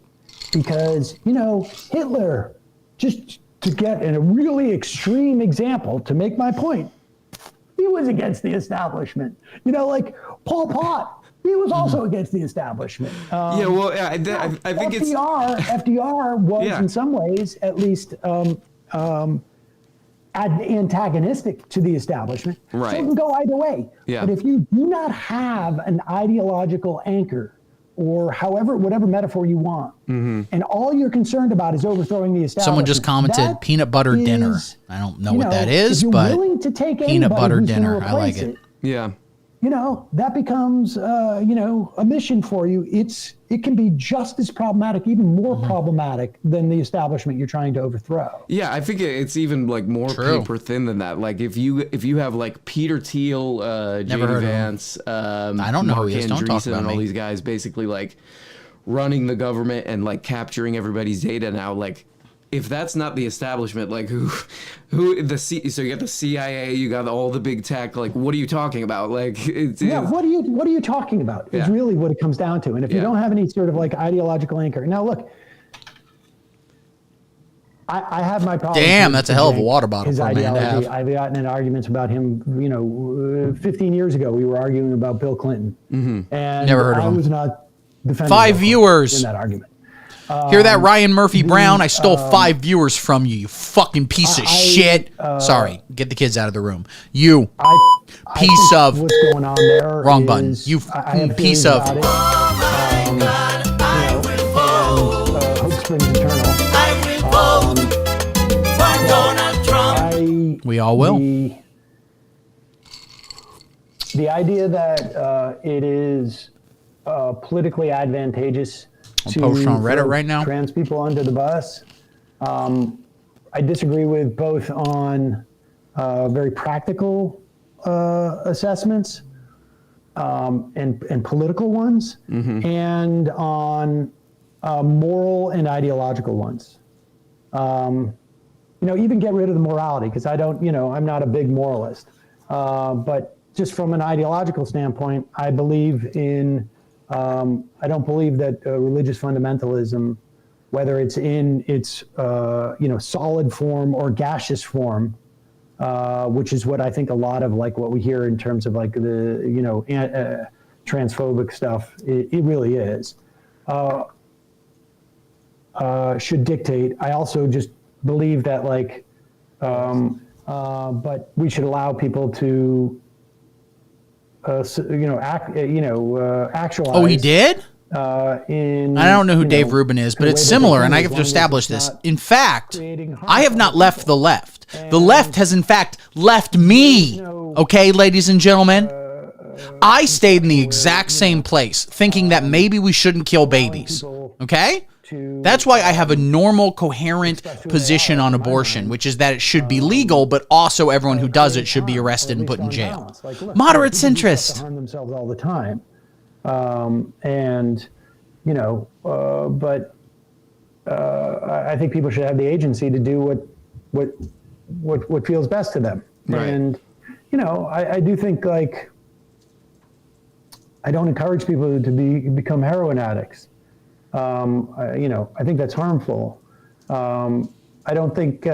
Because, Hitler, just to get in a really extreme example to make my point, he was against the establishment. Like Pol Pot, he was also against the establishment. I think FDR was in some ways at least antagonistic to the establishment. Right. So it can go either way. Yeah. But if you do not have an ideological anchor, or whatever metaphor you want, and all you're concerned about is overthrowing the establishment. Someone just commented peanut butter dinner. I don't know what that is, but peanut butter dinner. I like it. Yeah. That becomes, a mission for you. It can be just as problematic, even more problematic than the establishment you're trying to overthrow. Yeah, I think it's even more paper thin than that. Like if you have like Peter Thiel, J.D. Vance, I don't know who he is. Don't talk about and all me. these guys basically like running the government and like capturing everybody's data now. Like, if that's not the establishment, like so you got the CIA, you got all the big tech, like what are you talking about? Like what are you talking about? Is really what it comes down to. And if you don't have any sort of like ideological anchor. Now look, I have my problems. Damn, that's a hell of a water bottle for a man to have. I've gotten in arguments about him, 15 years ago we were arguing about Bill Clinton. And never heard of him. I was not defending 5 Bill viewers in that argument. Hear that, Ryan Murphy Brown? I stole 5 viewers from you fucking piece of shit. Sorry, get the kids out of the room. You piece of. What's going on there? Wrong button. You piece of. Hope Springs Eternal. We all will. the idea that it is politically advantageous to post on Reddit right now. trans people under the bus, I disagree with both on very practical assessments and political ones, and on moral and ideological ones. Even get rid of the morality, because I don't, I'm not a big moralist. But just from an ideological standpoint, I believe in, I don't believe that religious fundamentalism, whether it's in its, solid form or gaseous form, which is what I think a lot of like what we hear in terms of like the, transphobic stuff, it really is, should dictate. I also just believe that like, but we should allow people to, actualize. Oh, he did? I don't know who Dave Rubin is, but it's similar, and I have to establish this. In fact, I have not left the left. The left has, in fact, left me. Okay, ladies and gentlemen? I stayed in the exact same place, thinking that maybe we shouldn't kill babies. Okay? That's why I have a normal, coherent position on abortion, which is that it should be legal, but also everyone who does it should be arrested and put in jail. Moderate centrist. Harm themselves all the time. I think people should have the agency to do what feels best to them. Right. And, I do think like, I don't encourage people to become heroin addicts. I think that's harmful. I don't think,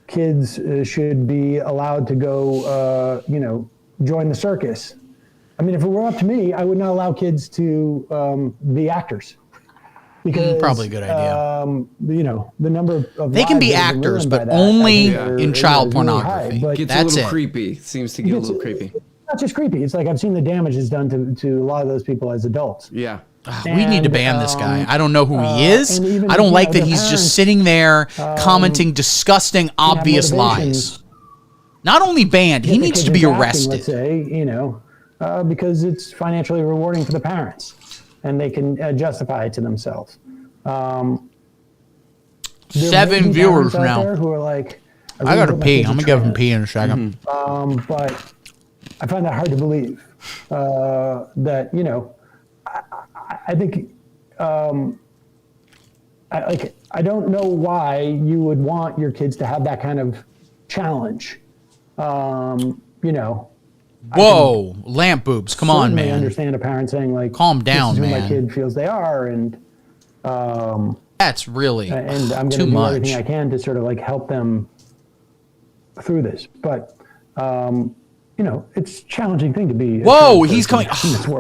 kids should be allowed to go, join the circus. I mean, if it were up to me, I would not allow kids to be actors. Because, probably a good idea. The number of They can be lives that have been actors, ruined but by that, only I think, in are child really pornography. high. But Gets That's a little it. creepy. Seems to get a little creepy. it's not just creepy. It's like I've seen the damages done to a lot of those people as adults. Yeah. We need to ban this guy. I don't know who he is. and even, I don't like that the he's parents, just sitting there commenting disgusting, obvious lies. Not only banned, he get the needs kids to be into acting, arrested. Let's say, because it's financially rewarding for the parents, and they can justify it to themselves. There 7 may be viewers parents out now. there who are like, I gotta really pee. want I'm my gonna give him kids pee in a second. but I find that hard to believe. That I think I don't know why you would want your kids to have that kind of challenge. Whoa, lamp boobs. Come on, Certainly man. understand a parent saying like, Calm down, this is who man. my kid feels they are, and That's really I'm going to too do much. everything I can to sort of like help them through this. But it's a challenging thing to be. Whoa, he's coming.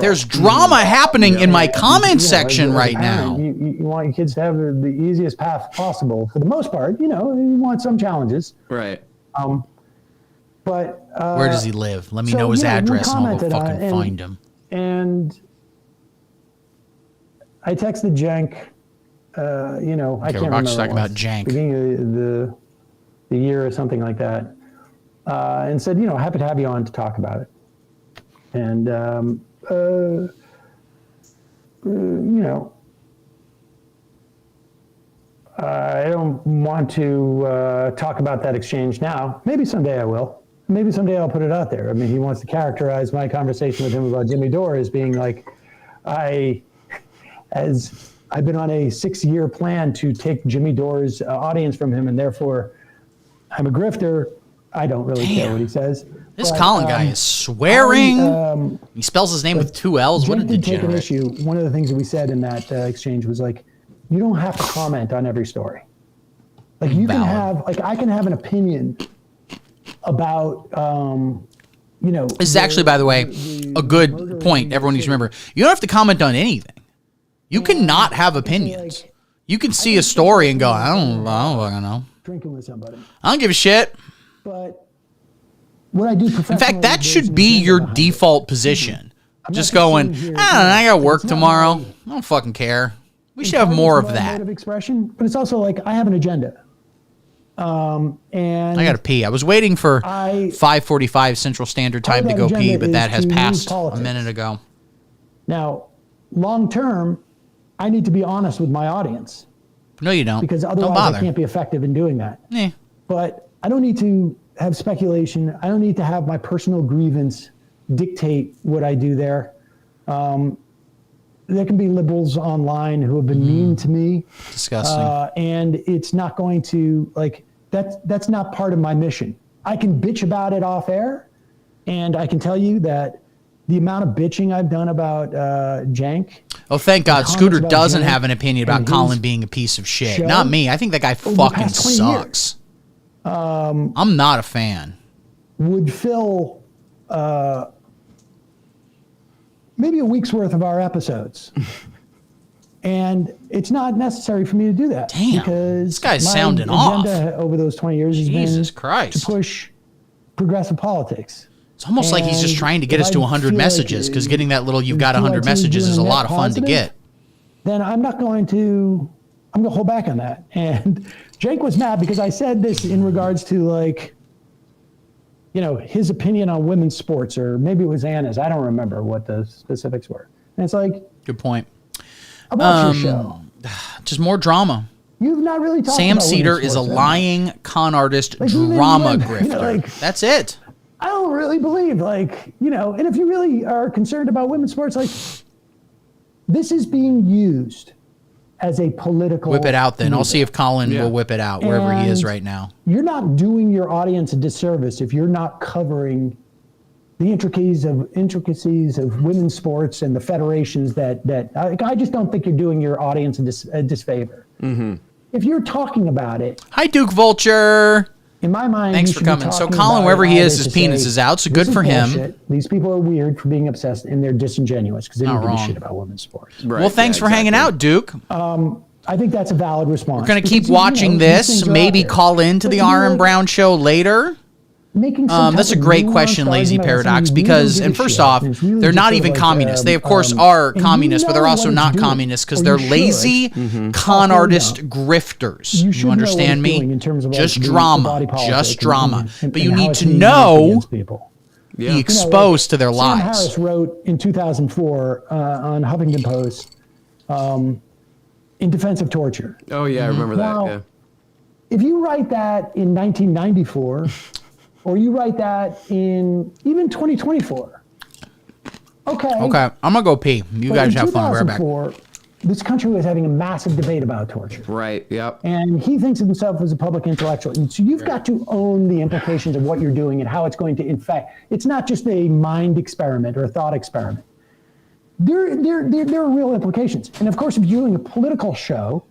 There's drama happening in my comment section as a right parent, now. You want your kids to have the easiest path possible. For the most part, you want some challenges. Right. But Where does he live? Let me so, know his you address and I'll go commented on fucking it, find him. And I texted Jank. I Okay, can't we're about remember. to talk what it about was, Jank. Beginning of the year or something like that, and said, happy to have you on to talk about it. And I don't want to talk about that exchange now. Maybe someday I will. Maybe someday I'll put it out there. I mean, he wants to characterize my conversation with him about Jimmy Dore as being like, I've been on a 6-year plan to take Jimmy Dore's audience from him, and therefore I'm a grifter. I don't really care what he says. This Colin guy is swearing. He spells his name with 2 L's. What a Jen did take an degenerate. issue. One of the things that we said in that exchange was like, you don't have to comment on every story. Like you can Valid. have, like I can have an opinion about, This is actually, by the way, a good point everyone needs to remember. You don't have to comment on anything. You cannot have opinions. You can see a story and go, I don't fucking know. drinking with somebody. I don't give a shit. But what I do professionally. In fact, that is should there's be an your agenda behind it. default position. I'm Just not going, sitting here, I got work it's not tomorrow. my- I don't fucking care. We should Part have more it's of my that. mode of expression, but it's also like I have an agenda. And I got to pee. I was waiting for I- 5:45 Central Standard Time to that go pee, agenda but that is has to passed use politics. a minute ago. now, long term, I need to be honest with my audience No, you don't. because don't otherwise bother. I can't be effective in doing that. Eh. But I don't need to have speculation. I don't need to have my personal grievance dictate what I do there. There can be liberals online who have been mean to me. Disgusting. And it's not going to, like, that's not part of my mission. I can bitch about it off air, and I can tell you that the amount of bitching I've done about Jank. Oh, thank God. comments Scooter about doesn't Jank have an opinion about and Colin his being a piece of shit. show Not me. I think that guy over the fucking past 20 sucks. I'm not a fan. would fill maybe a week's worth of our episodes. And it's not necessary for me to do that. Damn, because this guy's my sounding agenda over those 20 years has Jesus been Christ. to push progressive politics. It's almost like he's just And trying to get if us to I 100 feel messages, like because getting that little "you've got PYT 100 is messages" doing is a net lot of fun to positive, get. Then I'm going to hold back on that. And Jake was mad because I said this in regards to, like, you know, his opinion on women's sports, or maybe it was Anna's. I don't remember what the specifics were. And it's like, Good point. I watch your show. Just more drama. You've not really talked Sam about Cedar women's is a sports that much. lying con artist, Like, even drama when, grifter. you know, like- That's it. I don't really believe, like, you know, and if you really are concerned about women's sports, like, this is being used as a political. Whip it out then. I'll movement. see if Colin will whip it out wherever he is And right now. You're not doing your audience a disservice if you're not covering the intricacies of women's sports and the federations that I just don't think you're doing your audience a disfavor. Mm-hmm. If you're talking about it, Hi, Duke Vulture. in my mind, Thanks you for should be coming. So talking Colin, about wherever it he is, either his to penis say, is out, so "This good is for him." bullshit. These people are weird for being obsessed, and they're disingenuous because they don't Not give a wrong. shit about women's sports. Right, Well, thanks yeah, for hanging exactly. out, Duke. I think that's a valid response. We're going to because, keep you know, watching these this. things are out Maybe there. call into But the to be R.M. like Brown show later. making some That's a type of great nuanced question, Lazy argument about Paradox, something you because, don't and give a first shit, off, and it's really they're just not sort of even like, communists. They, of course, are and you communists, but they're know also what not it's doing, communists because or they're you should. lazy con Fucking artist dumb. grifters. You You, should know what understand it's me? doing in terms of, like, Just the drama. body politic Just and- drama. and But you how need it's to being used know, against people. be Yeah. exposed to their Sam lives. Harris wrote in 2004 on Huffington Post in defense of torture. Oh yeah, I remember Now, that. If you write that in 1994, or you write that in even 2024, okay. Okay, I'm going to go pee. You But guys in have fun. I'll be right back. 2004, this country was having a massive debate about torture. Yeah. Right. Yep. And he thinks of himself as a public intellectual. And so you've got to own the implications of what you're doing and how it's going to infect. It's not just a mind experiment or a thought experiment. There are real implications. And of course, if you're doing a political show,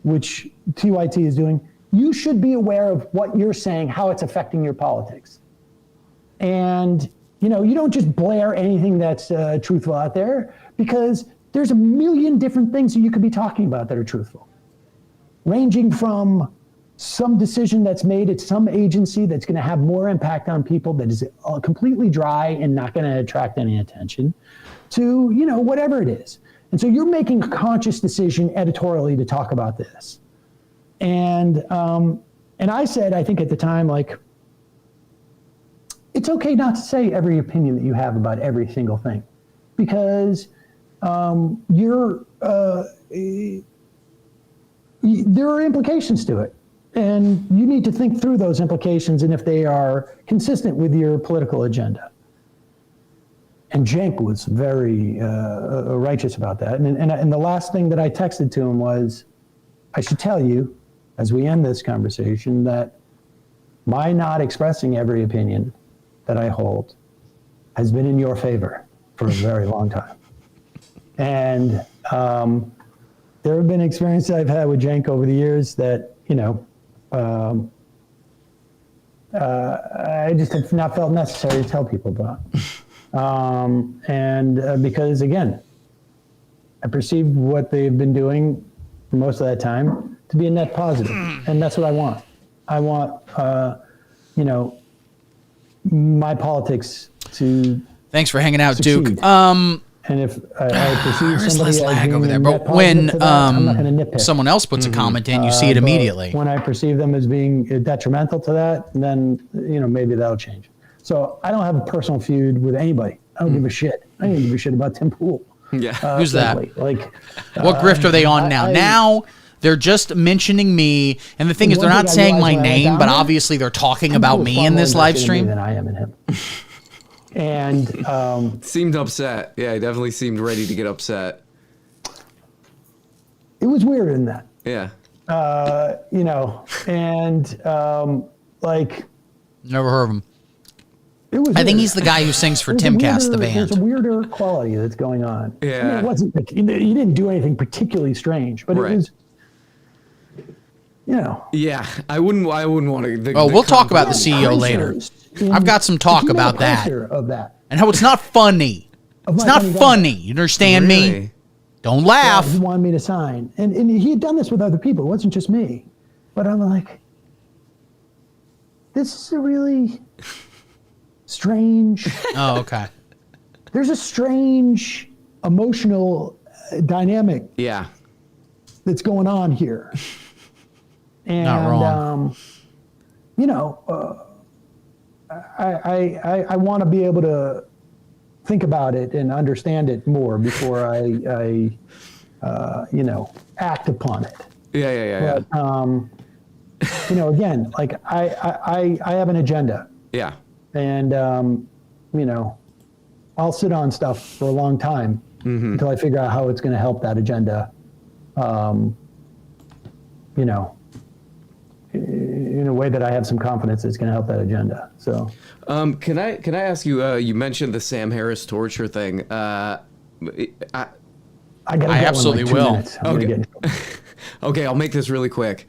which TYT is doing, you should be aware of what you're saying, how it's affecting your politics. And, you know, you don't just blare anything that's truthful out there, because there's a million different things that you could be talking about that are truthful, ranging from some decision that's made at some agency that's going to have more impact on people, that is completely dry and not going to attract any attention, to, you know, whatever it is. And so you're making a conscious decision editorially to talk about this. And I said, I think at the time, like, it's okay not to say every opinion that you have about every single thing, because there are implications to it. And you need to think through those implications and if they are consistent with your political agenda. And Cenk was very righteous about that. And the last thing that I texted to him was, I should tell you, as we end this conversation, that my not expressing every opinion that I hold has been in your favor for a very long time. And there have been experiences I've had with Cenk over the years that, you know, I just have not felt necessary to tell people about. Because, again, I perceive what they've been doing for most of that time to be a net positive, and that's what I want. I want, you know, my politics to Thanks for hanging out, succeed. Duke. And if I perceive There's somebody less as lag being over there, a but net positive when to that, I'm not going to nitpick. someone else puts a comment in, you see it But immediately. when I perceive them as being detrimental to that, then maybe that'll change. So I don't have a personal feud with anybody. I don't give a shit. I don't even give a shit about Tim Pool. Yeah. Who's that? frankly. Like, What grift are they on now? Now they're just mentioning me, and the thing is, they're one not thing I saying my realized when I went name, down but there, obviously they're talking Tim about Pool's me far in more this live invested in me stream. than I am in him. And Seemed upset. Yeah, he definitely seemed ready to get upset. it was weird in that. Yeah. And like, Never heard of him. it was. I think weird. he's the guy who sings for There's a Timcast, the weirder- There's a band. weirder quality that's going on. I mean, Yeah. it wasn't like he didn't do anything particularly strange, but Right. it was, Yeah, I wouldn't want to. Oh, we'll talk about the CEO later. posters I've got some talk he made a about that. poster of that. And how it's not funny. Of It's my not funny guy. funny. You understand me? Really? Don't He laugh. wanted me to sign, and he had done this with other people. It wasn't just me, but I'm like, this is a really strange. Oh, okay. There's a strange emotional dynamic Yeah. that's going on here. And, Not wrong. I want to be able to think about it and understand it more before I act upon it. Yeah. But, again, like I have an agenda, Yeah. and, I'll sit on stuff for a long time until I figure out how it's going to help that agenda, in a way that I have some confidence it's going to help that agenda. So, Can I ask you? You mentioned the Sam Harris torture thing. I I absolutely will. Okay. Okay, I'll make this really quick.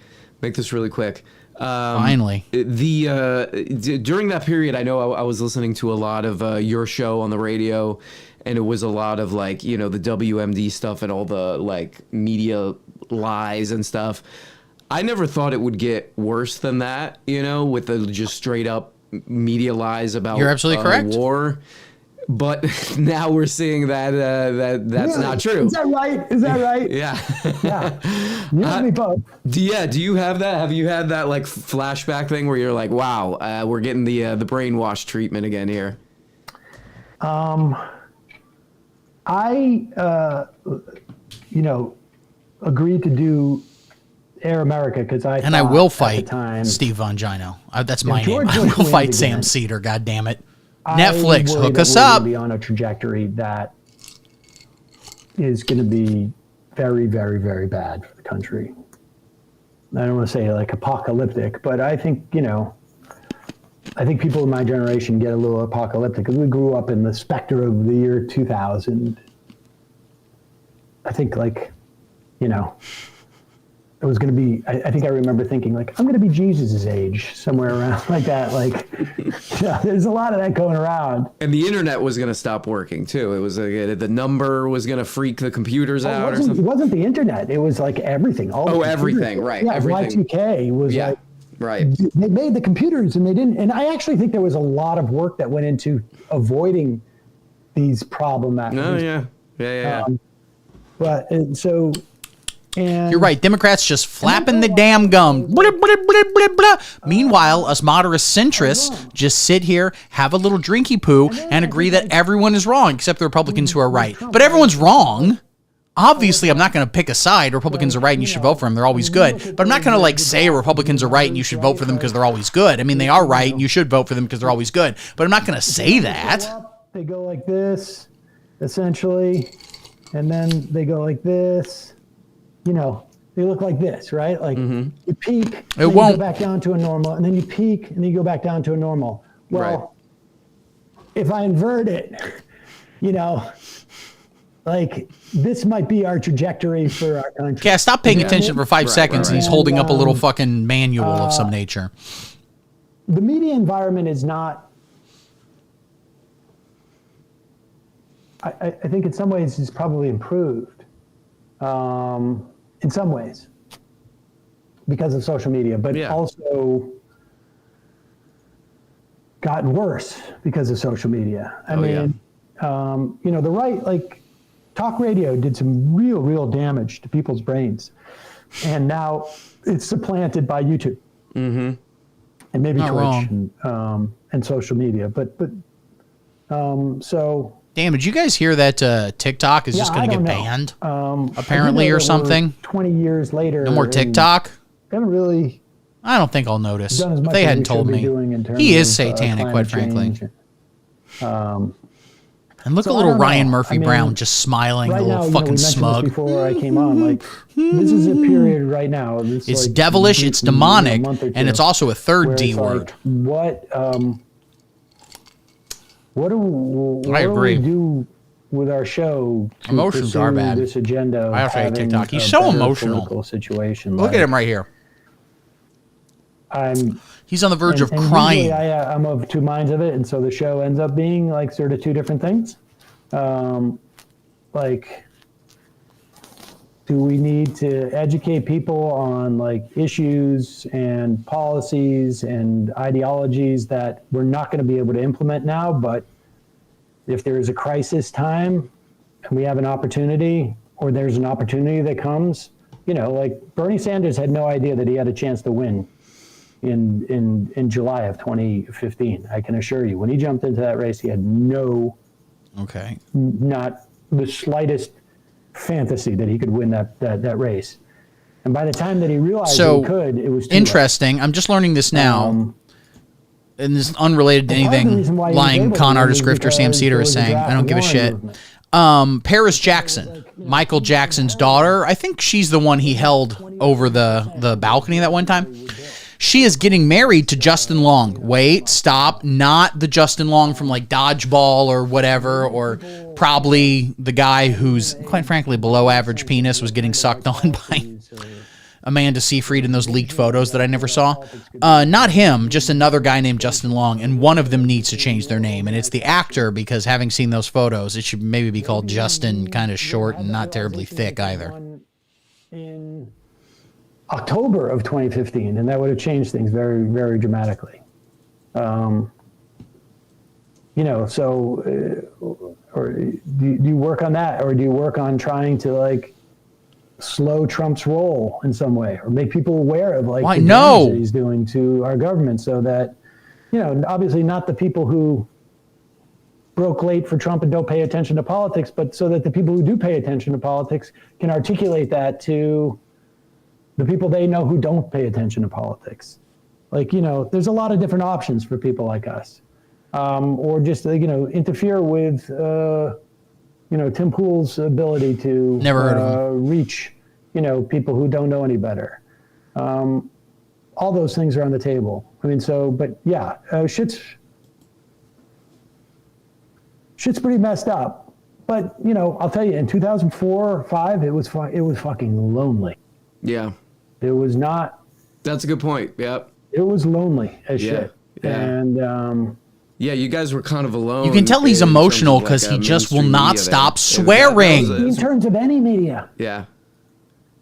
Finally. During that period, I know I was listening to a lot of your show on the radio, and it was a lot of like the WMD stuff and all the like media lies and stuff. I never thought it would get worse than that, with the just straight up media lies about You're absolutely correct. war. But now we're seeing that that's Really? not true. Is that right? Yeah. Yeah. You and me both. Do you have that? Have you had that like flashback thing where you're like, wow, we're getting the brainwash treatment again here? I agreed to do Air America because I And I thought will at the fight time, Steve Vongino. That's my name. George I Bush will wins fight again. Sam Cedar, God damn it. I Netflix, worry hook that us we're up. gonna be on a trajectory that is going to be very, very, very bad for the country. I don't want to say like apocalyptic, but I think people in my generation get a little apocalyptic because we grew up in the specter of the year 2000. I think it was going to be, I think I remember thinking like, I'm going to be Jesus's age somewhere around like that. Like, there's a lot of that going around. And the internet was going to stop working too. It was the number was going to freak the computers out or It something. wasn't the internet. It was like everything. All the computers. Everything, right, Yeah, everything. Y2K was Yeah, like, right. they made the computers and they didn't. And I actually think there was a lot of work that went into avoiding these problematic. No, yeah. But so, and You're right. Democrats just flapping the damn gum. Blah, blah, blah, blah, blah. Meanwhile, us moderate centrists just sit here, have a little drinky poo, and agree that everyone is wrong except the Republicans who are right. But everyone's wrong. Obviously, I'm not going to pick a side. Republicans are right and you should vote for them. They're always good. But I'm not going to like say Republicans are right and you should vote for them because they're always good. I mean, they are right and you should vote for them because they're always good. But I'm not going to say that. they go like this, essentially, and then they go like this. They look like this, right? Like you peak, and then won't. you go back down to a normal, and then you peak, and then you go back down to a normal. Well, if I invert it, like this might be our trajectory for our country. Yeah, stop paying attention for 5 seconds and he's holding up a little And, fucking manual of some nature. The media environment is not. I think in some ways it's probably improved. In some ways, because of social media, but also gotten worse because of social media. I mean, the right, like talk radio did some real damage to people's brains. And now it's supplanted by YouTube. Mm-hmm. And maybe Not Twitch and social media. So... Damn, did you guys hear that TikTok is just going to get banned? Apparently, or something? 20 years later. No more TikTok? Haven't really... I don't think I'll notice. Done as much If they as hadn't we told should be me. doing in terms He is of, satanic, quite climate frankly. change. And look So at I little don't know. Ryan Murphy I mean, Brown just smiling, Right a little now, fucking we mentioned smug. this before I came on. Like, this is a period right now. It's devilish, it's demonic, and it's also a third D word. Like, what do agree. we do with our show to Emotions are pursue bad. this agenda of I also hate having TikTok. He's a so better emotional. political situation? Look at him right here. He's on the verge of crying. Usually I'm of two minds of it, and so the show ends up being like sort of two different things. Like, do we need to educate people on like issues and policies and ideologies that we're not going to be able to implement now, but if there is a crisis time and we have an opportunity, or there's an opportunity that comes, like Bernie Sanders had no idea that he had a chance to win in July of 2015. I can assure you, when he jumped into that race, he had not the slightest fantasy that he could win that race. And by the time that he realized he could, it was too interesting. Late. I'm just learning this now. And this is unrelated to anything lying con artist grifter Sam Seder is saying. I don't give a shit. Paris Jackson, Michael Jackson's daughter, I think she's the one he held over the balcony that one time. She is getting married to Justin Long. Wait, stop. Not the Justin Long from like Dodgeball or whatever, or probably the guy who's, quite frankly, below average penis was getting sucked on by Amanda Seyfried in those leaked photos that I never saw. Not him, just another guy named Justin Long, and one of them needs to change their name, and it's the actor, because having seen those photos, it should maybe be called Justin, kind of short and not terribly thick either. In October of 2015, and that would have changed things very, very dramatically. Or do you work on that, or do you work on trying to like slow Trump's roll in some way, or make people aware of like the damage that he's doing to our government, so that, obviously not the people who broke late for Trump and don't pay attention to politics, but so that the people who do pay attention to politics can articulate that to the people they know who don't pay attention to politics. Like, there's a lot of different options for people like us. Or just, interfere with, Tim Pool's ability to reach, people who don't know any better. All those things are on the table. I mean, shit's pretty messed up. But, I'll tell you, in 2004 or 5, it was fucking lonely. Yeah. It was not. That's a good point. Yep. It was lonely as shit. Yeah. And yeah, you guys were kind of alone. You can tell he's emotional because he just will not stop swearing. In terms of any media. Yeah.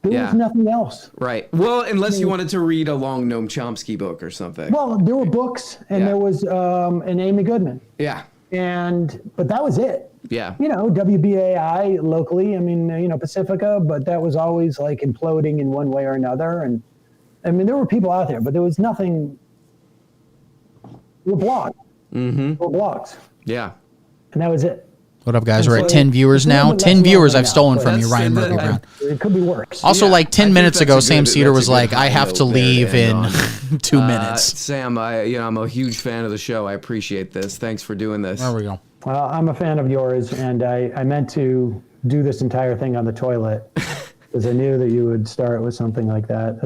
There was nothing else. Right. Well, unless you wanted to read a long Noam Chomsky book or something. Well, there were books, and there was an Amy Goodman. Yeah. But that was it. Yeah. WBAI locally, I mean, Pacifica, but that was always like imploding in one way or another. And I mean, there were people out there, but there was nothing. There were blogs. Mm-hmm. There were blogs. Yeah. And that was it. What up, guys? We're at 10 viewers now. 10 viewers I've stolen from you, Ryan Murphy Brown. It could be worse. Also, like 10 minutes ago, Sam Seder was like, I have to leave in 2 minutes. Sam, I'm a huge fan of the show. I appreciate this. Thanks for doing this. There we go. Well, I'm a fan of yours, and I meant to do this entire thing on the toilet because I knew that you would start with something like that.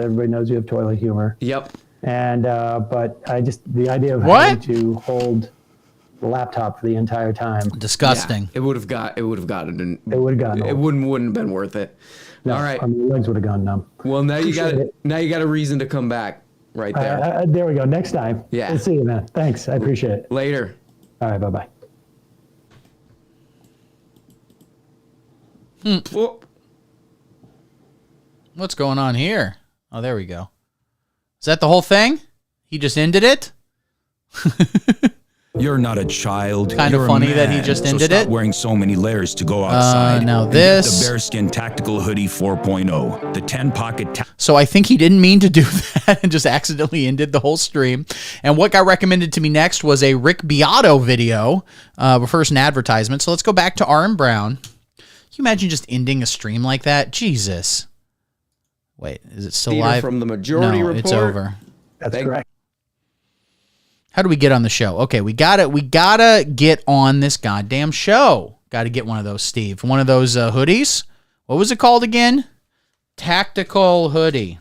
Everybody knows you have toilet humor. Yep. And but the idea of having to hold the laptop for the entire time. Disgusting. Yeah, it would have gotten. It would have gotten old. Wouldn't have been worth it. No, all right. I mean, your legs would have gone numb. Well, now you got a reason to come back right there. There we go. Next time. Yeah. We'll see you, man. Thanks. I appreciate it. Later. All right. Bye-bye. What's going on here? Oh, there we go. Is that the whole thing? He just ended it? You're not a child. Kind of You're a funny that he man. just So ended stop it. wearing so many layers to go outside. Now And get this. the bearskin tactical hoodie 4.0. The 10-pocket. So I think he didn't mean to do that and just accidentally ended the whole stream. And what got recommended to me next was a Rick Beato video, first an advertisement. So let's go back to RM Brown. Can you imagine just ending a stream like that? Jesus. Wait, is it still Theater live? from the Majority no, Report. It's over. That's correct. How do we get on the show? Okay, we gotta get on this goddamn show. Got to get one of those, Steve. One of those hoodies. What was it called again? Tactical hoodie.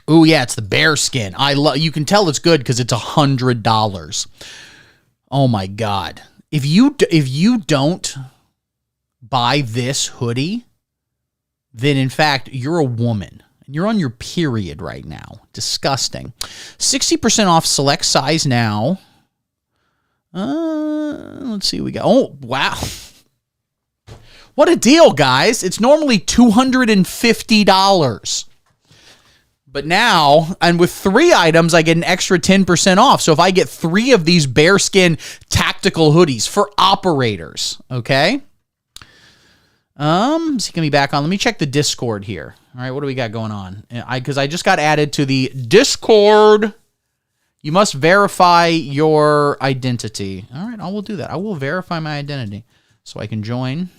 Ooh, yeah, it's the bearskin. You can tell it's good because it's $100. Oh my God! If you don't buy this hoodie, then in fact you're a woman. You're on your period right now. Disgusting. 60% off select size now. Let's see what we got. Oh, wow. What a deal, guys. It's normally $250. But now, and with 3 items, I get an extra 10% off. So if I get 3 of these bearskin tactical hoodies for operators, okay? Is he gonna be back on? Let me check the Discord here. All right, what do we got going on? Because I just got added to the Discord. You must verify your identity. All right, I will do that. I will verify my identity so I can join.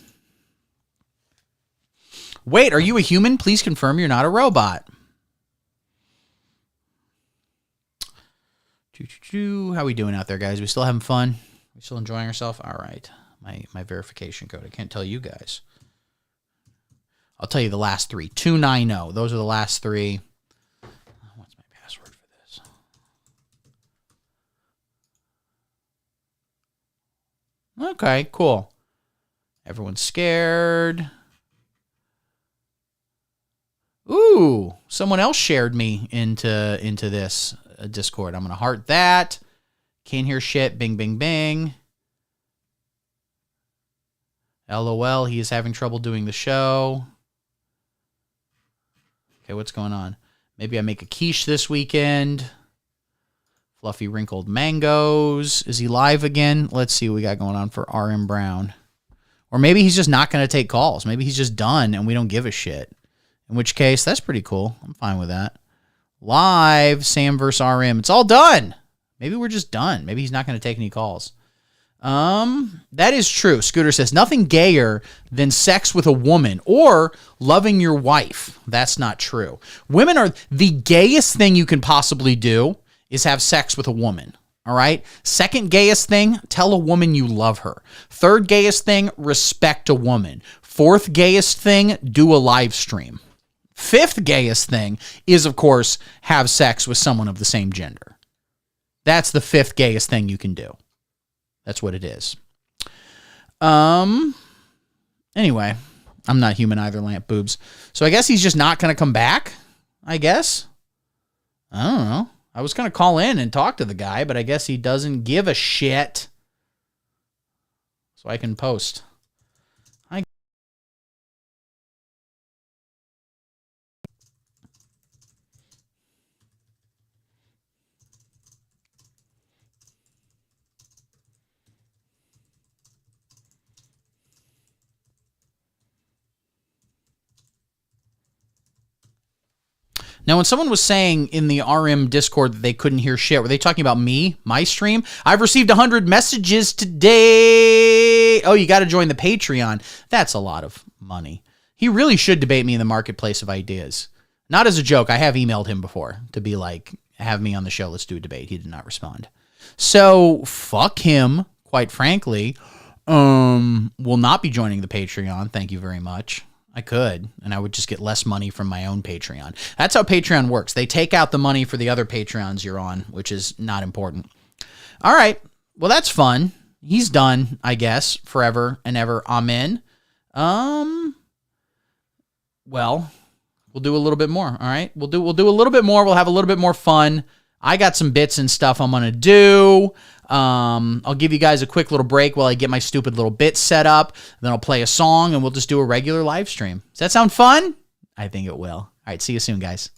Wait, are you a human? Please confirm you're not a robot. How we doing out there, guys? We still having fun? We still enjoying ourselves? All right. My verification code. I can't tell you guys. I'll tell you the last 3. 290. Those are the last 3. What's my password for this? Okay, cool. Everyone's scared. Ooh, someone else shared me into this Discord. I'm going to heart that. Can't hear shit. Bing, bing, bing. LOL, he is having trouble doing the show. Okay, what's going on? Maybe I make a quiche this weekend. Fluffy wrinkled mangoes. Is he live again? Let's see what we got going on for RM Brown. Or maybe he's just not going to take calls. Maybe he's just done and we don't give a shit. In which case, that's pretty cool. I'm fine with that. Live, Sam versus RM. It's all done. Maybe we're just done. Maybe he's not going to take any calls. That is true. Scooter says nothing gayer than sex with a woman or loving your wife. That's not true. Women are the gayest thing you can possibly do is have sex with a woman. All right. Second gayest thing, tell a woman you love her. Third gayest thing, respect a woman. Fourth gayest thing, do a live stream. Fifth gayest thing is, of course, have sex with someone of the same gender. That's the 5th gayest thing you can do. That's what it is. Anyway, I'm not human either, lamp boobs. So I guess he's just not going to come back, I guess. I don't know. I was going to call in and talk to the guy, but I guess he doesn't give a shit. So I can post. Now, when someone was saying in the RM Discord that they couldn't hear shit, were they talking about me, my stream? I've received 100 messages today. Oh, you got to join the Patreon. That's a lot of money. He really should debate me in the marketplace of ideas. Not as a joke. I have emailed him before to be like, have me on the show. Let's do a debate. He did not respond. So fuck him, quite frankly. Will not be joining the Patreon. Thank you very much. I could, and I would just get less money from my own Patreon. That's how Patreon works. They take out the money for the other Patreons you're on, which is not important. All right. Well, that's fun. He's done, I guess, forever and ever. Amen. Well, we'll do a little bit more. All right. We'll do a little bit more. We'll have a little bit more fun. I got some bits and stuff I'm going to do. I'll give you guys a quick little break while I get my stupid little bit set up. Then I'll play a song and we'll just do a regular live stream. Does that sound fun? I think it will. All right. See you soon, guys.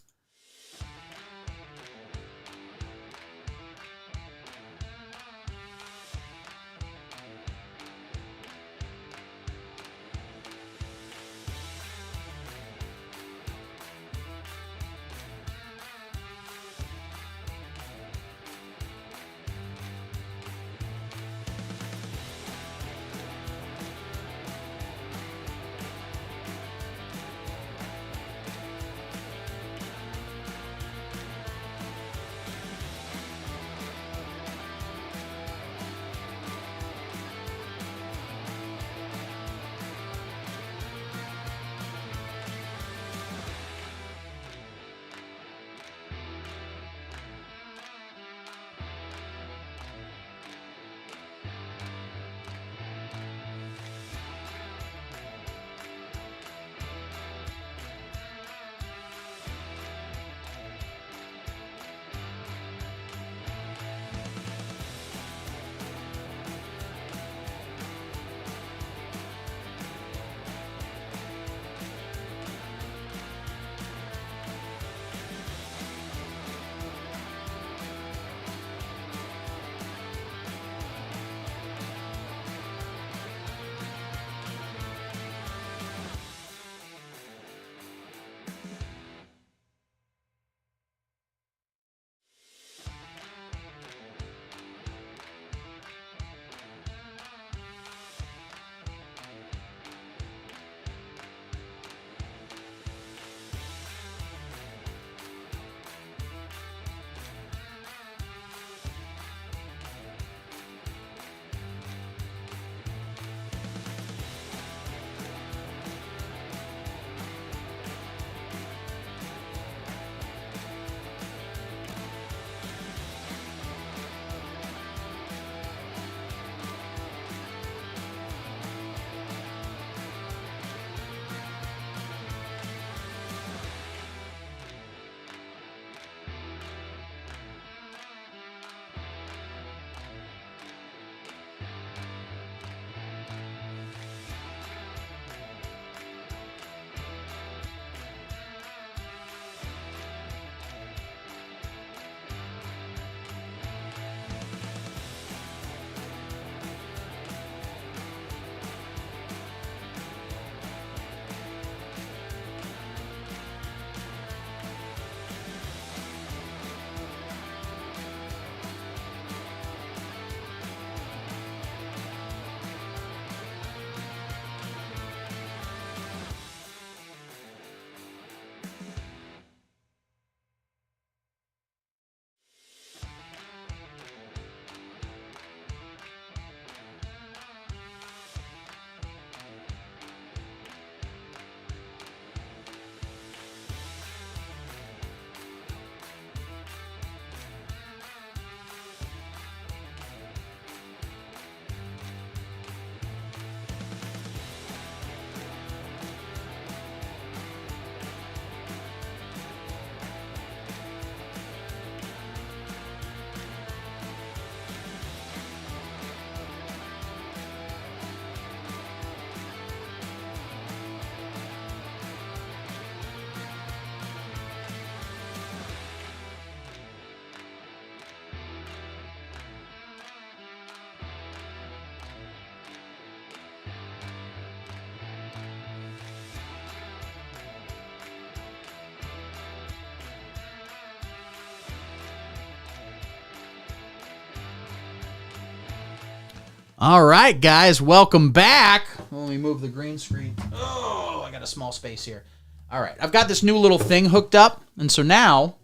All right, guys, welcome back. Let me move the green screen. Oh, I got a small space here. All right, I've got this new little thing hooked up, and so now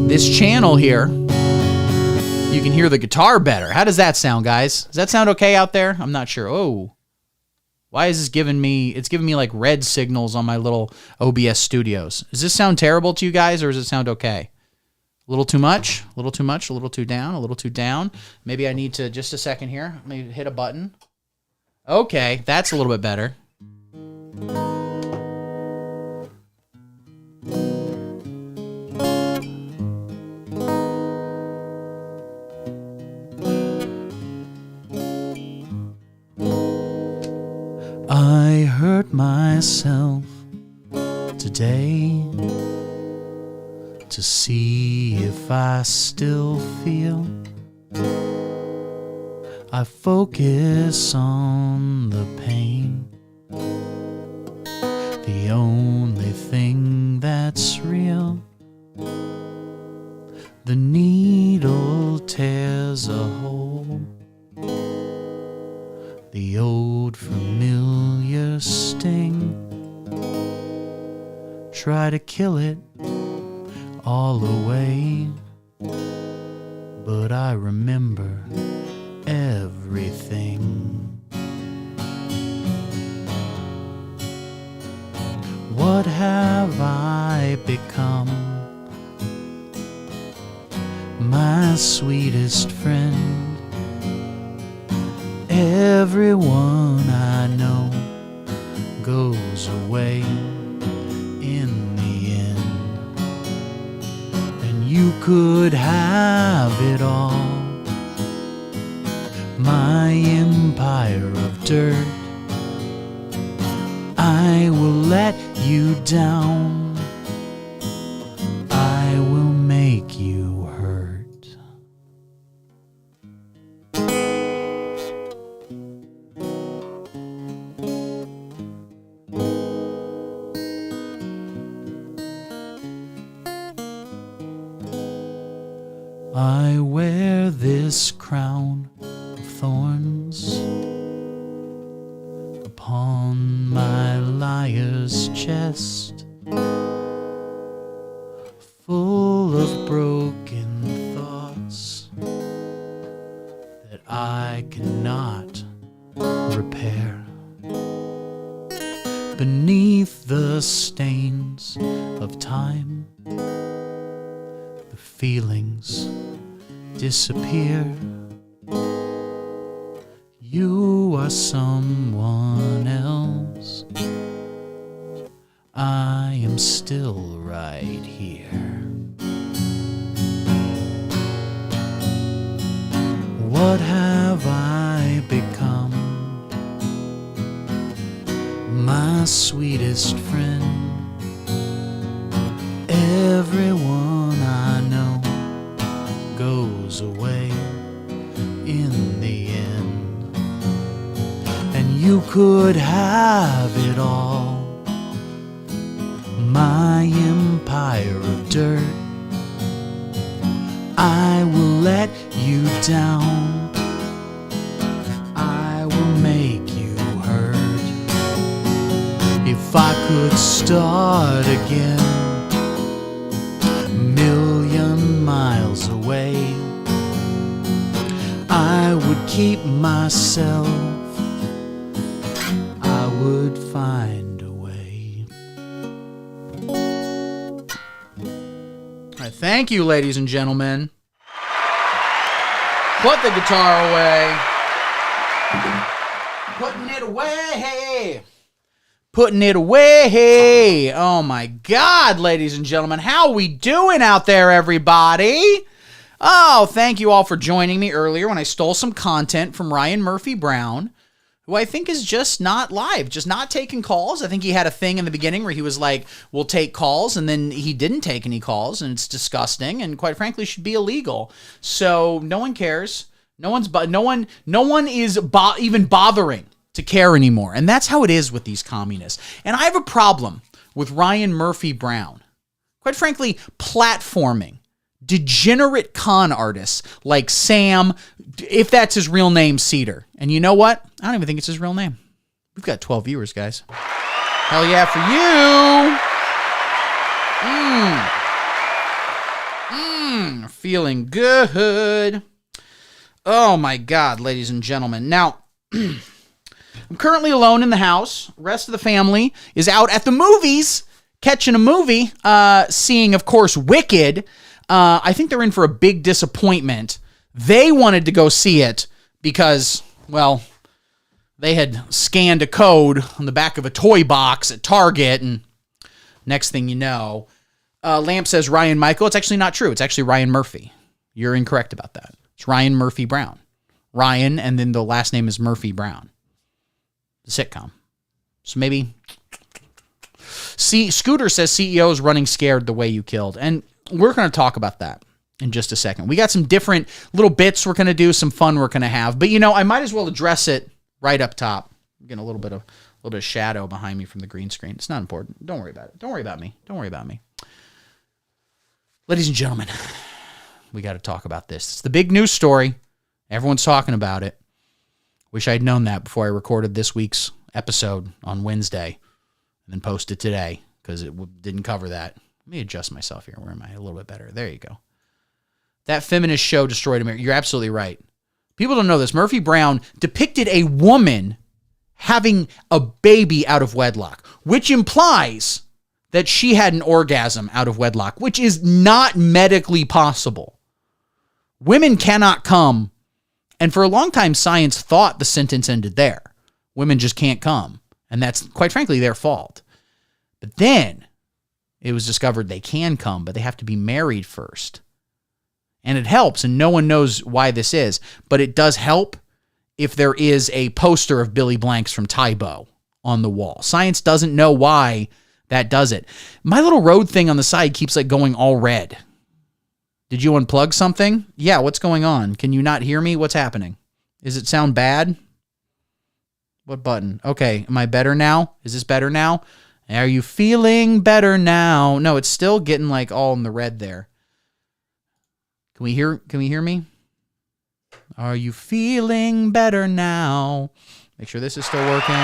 this channel here, you can hear the guitar better. How does that sound, guys? Does that sound okay out there? I'm not sure. Oh. Why is this giving me, it's giving me like red signals on my little OBS studios. Does this sound terrible to you guys, or does it sound okay? A little too much, a little too much, a little too down, a little too down. Maybe I need to, just a second here, let me hit a button. Okay, that's a little bit better. I hurt myself today to see if I still feel. I focus on the pain, the only thing that's real. The needle tears a hole, the old familiar sting. Try to kill it all away, but I remember everything. What have I become? My sweetest friend. Everyone I know goes away in the end, and you could have it all. My empire of dirt, I will let you down. I will make you hurt. I wear this crown of thorns upon my liar's chest, full of broken thoughts that I cannot repair. Beneath the stains of time, the feelings disappear. You are someone else. I am still right here. What have I become? My sweetest friend. Everyone I know goes away in the end, and you could have it all. My empire of dirt, I will let you down. I will make you hurt. If I could start again, million miles away, I would keep myself. I would find a way. All right, thank you, ladies and gentlemen. Put the guitar away. Putting it away. Putting it away. Oh my God, ladies and gentlemen. How are we doing out there, everybody? Oh, thank you all for joining me earlier when I stole some content from Ryan Murphy Brown, who I think is just not live, just not taking calls. I think he had a thing in the beginning where he was like, we'll take calls, and then he didn't take any calls, and it's disgusting, and quite frankly should be illegal. So no one cares. No one is even bothering to care anymore. And that's how it is with these communists. And I have a problem with Ryan Murphy Brown. quite frankly, platforming degenerate con artists like Sam, if that's his real name, SEDER. And you know what? I don't even think it's his real name. We've got 12 viewers, guys. Hell yeah for you. Feeling good. Oh my God, ladies and gentlemen. Now, I'm currently alone in the house. The rest of the family is out at the movies, catching a movie, seeing, of course, Wicked. I think they're in for a big disappointment. They wanted to go see it because, well, they had scanned a code on the back of a toy box at Target, and next thing you know, Lamp says Ryan Michael. It's actually not true. It's actually Ryan Murphy. You're incorrect about that. It's Ryan Murphy Brown. Ryan, and then the last name is Murphy Brown. The sitcom. So maybe... See, Scooter says CEO is running scared the way you killed. And we're going to talk about that in just a second. We got some different little bits we're going to do, some fun we're going to have. But, you know, I might as well address it right up top. I'm getting a little bit of shadow behind me from the green screen. It's not important. Don't worry about it. Don't worry about me. Don't worry about me. Ladies and gentlemen, we got to talk about this. It's the big news story. Everyone's talking about it. Wish I'd known that before I recorded this week's episode on Wednesday and then posted today because it didn't cover that. Let me adjust myself here. Where am I? A little bit better. There you go. That feminist show destroyed America. You're absolutely right. People don't know this. Murphy Brown depicted a woman having a baby out of wedlock, which implies that she had an orgasm out of wedlock, which is not medically possible. Women cannot come. And for a long time, science thought the sentence ended there. Women just can't come. And that's, quite frankly, their fault. But then it was discovered they can come, but they have to be married first. And it helps, and no one knows why this is, but it does help if there is a poster of Billy Blanks from Tybo on the wall. Science doesn't know why that does it. My little road thing on the side keeps like going all red. Did you unplug something? Yeah, what's going on? Can you not hear me? What's happening? Does it sound bad? What button? Okay, am I better now? Is this better now? Are you feeling better now? No, it's still getting like all in the red there. Can we hear me? Are you feeling better now? Make sure this is still working.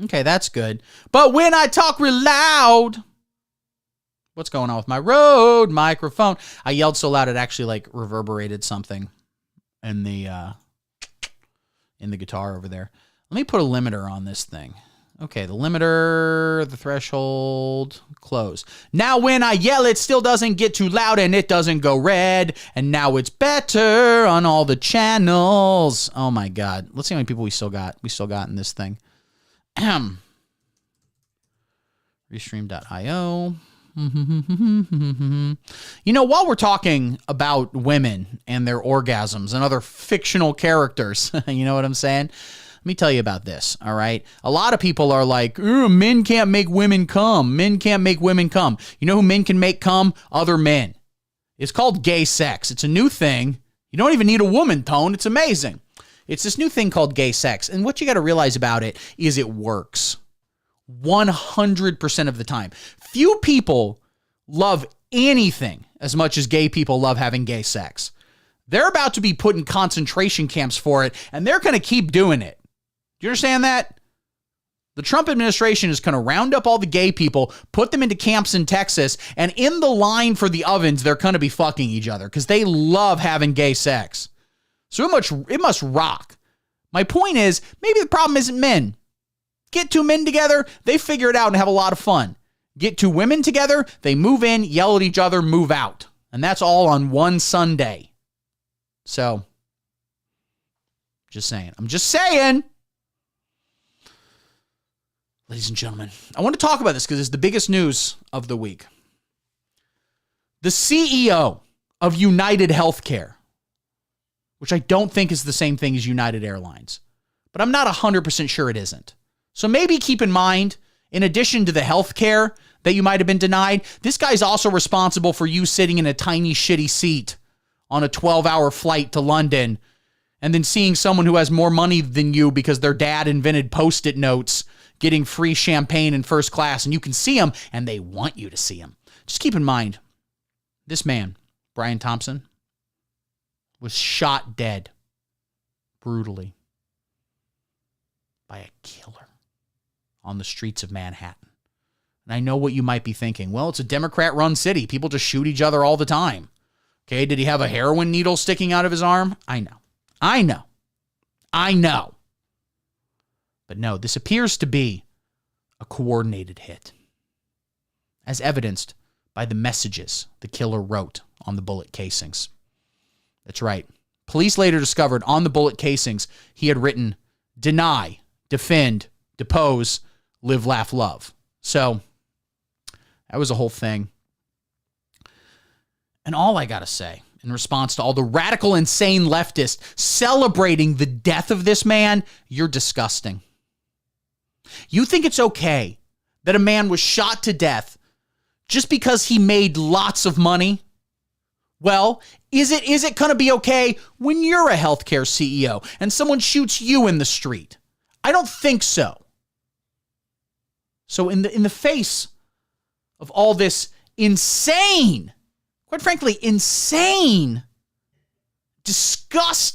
Okay, that's good. But when I talk real loud, what's going on with my Rode microphone? I yelled so loud it actually like reverberated something in the guitar over there. Let me put a limiter on this thing. Okay, the limiter, the threshold, close. Now when I yell, it still doesn't get too loud and it doesn't go red. And now it's better on all the channels. Oh my God. Let's see how many people we still got in this thing. Restream.io. You know, while we're talking about women and their orgasms and other fictional characters, you know what I'm saying? Let me tell you about this, all right? A lot of people are like, men can't make women come. Men can't make women come. You know who men can make come? Other men. It's called gay sex. It's a new thing. You don't even need a woman, Tone. It's amazing. It's this new thing called gay sex. And what you got to realize about it is it works 100% of the time. Few people love anything as much as gay people love having gay sex. They're about to be put in concentration camps for it, and they're going to keep doing it. Do you understand that? The Trump administration is going to round up all the gay people, put them into camps in Texas, and in the line for the ovens, they're going to be fucking each other because they love having gay sex. So it must rock. My point is, maybe the problem isn't men. Get two men together, they figure it out and have a lot of fun. Get two women together, they move in, yell at each other, move out. And that's all on one Sunday. So, just saying. I'm just saying. Ladies and gentlemen, I want to talk about this because it's the biggest news of the week. The CEO of United Healthcare, which I don't think is the same thing as United Airlines, but I'm not 100% sure it isn't. So maybe keep in mind, in addition to the healthcare that you might have been denied, this guy's also responsible for you sitting in a tiny, shitty seat on a 12-hour flight to London and then seeing someone who has more money than you because their dad invented Post-it notes getting free champagne in first class, and you can see him, and they want you to see him. Just keep in mind, this man, Brian Thompson, was shot dead brutally by a killer on the streets of Manhattan. And I know what you might be thinking. Well, it's a Democrat-run city. People just shoot each other all the time. Okay, did he have a heroin needle sticking out of his arm? I know. But no, this appears to be a coordinated hit, as evidenced by the messages the killer wrote on the bullet casings. That's right. Police later discovered on the bullet casings he had written, deny, defend, depose, live, laugh, love. So that was a whole thing. And all I got to say, in response to all the radical, insane leftists celebrating the death of this man, you're disgusting. You think it's okay that a man was shot to death just because he made lots of money? Well, is it going to be okay when you're a healthcare CEO and someone shoots you in the street? I don't think so. So in the face of all this insane, quite frankly, insane, disgusting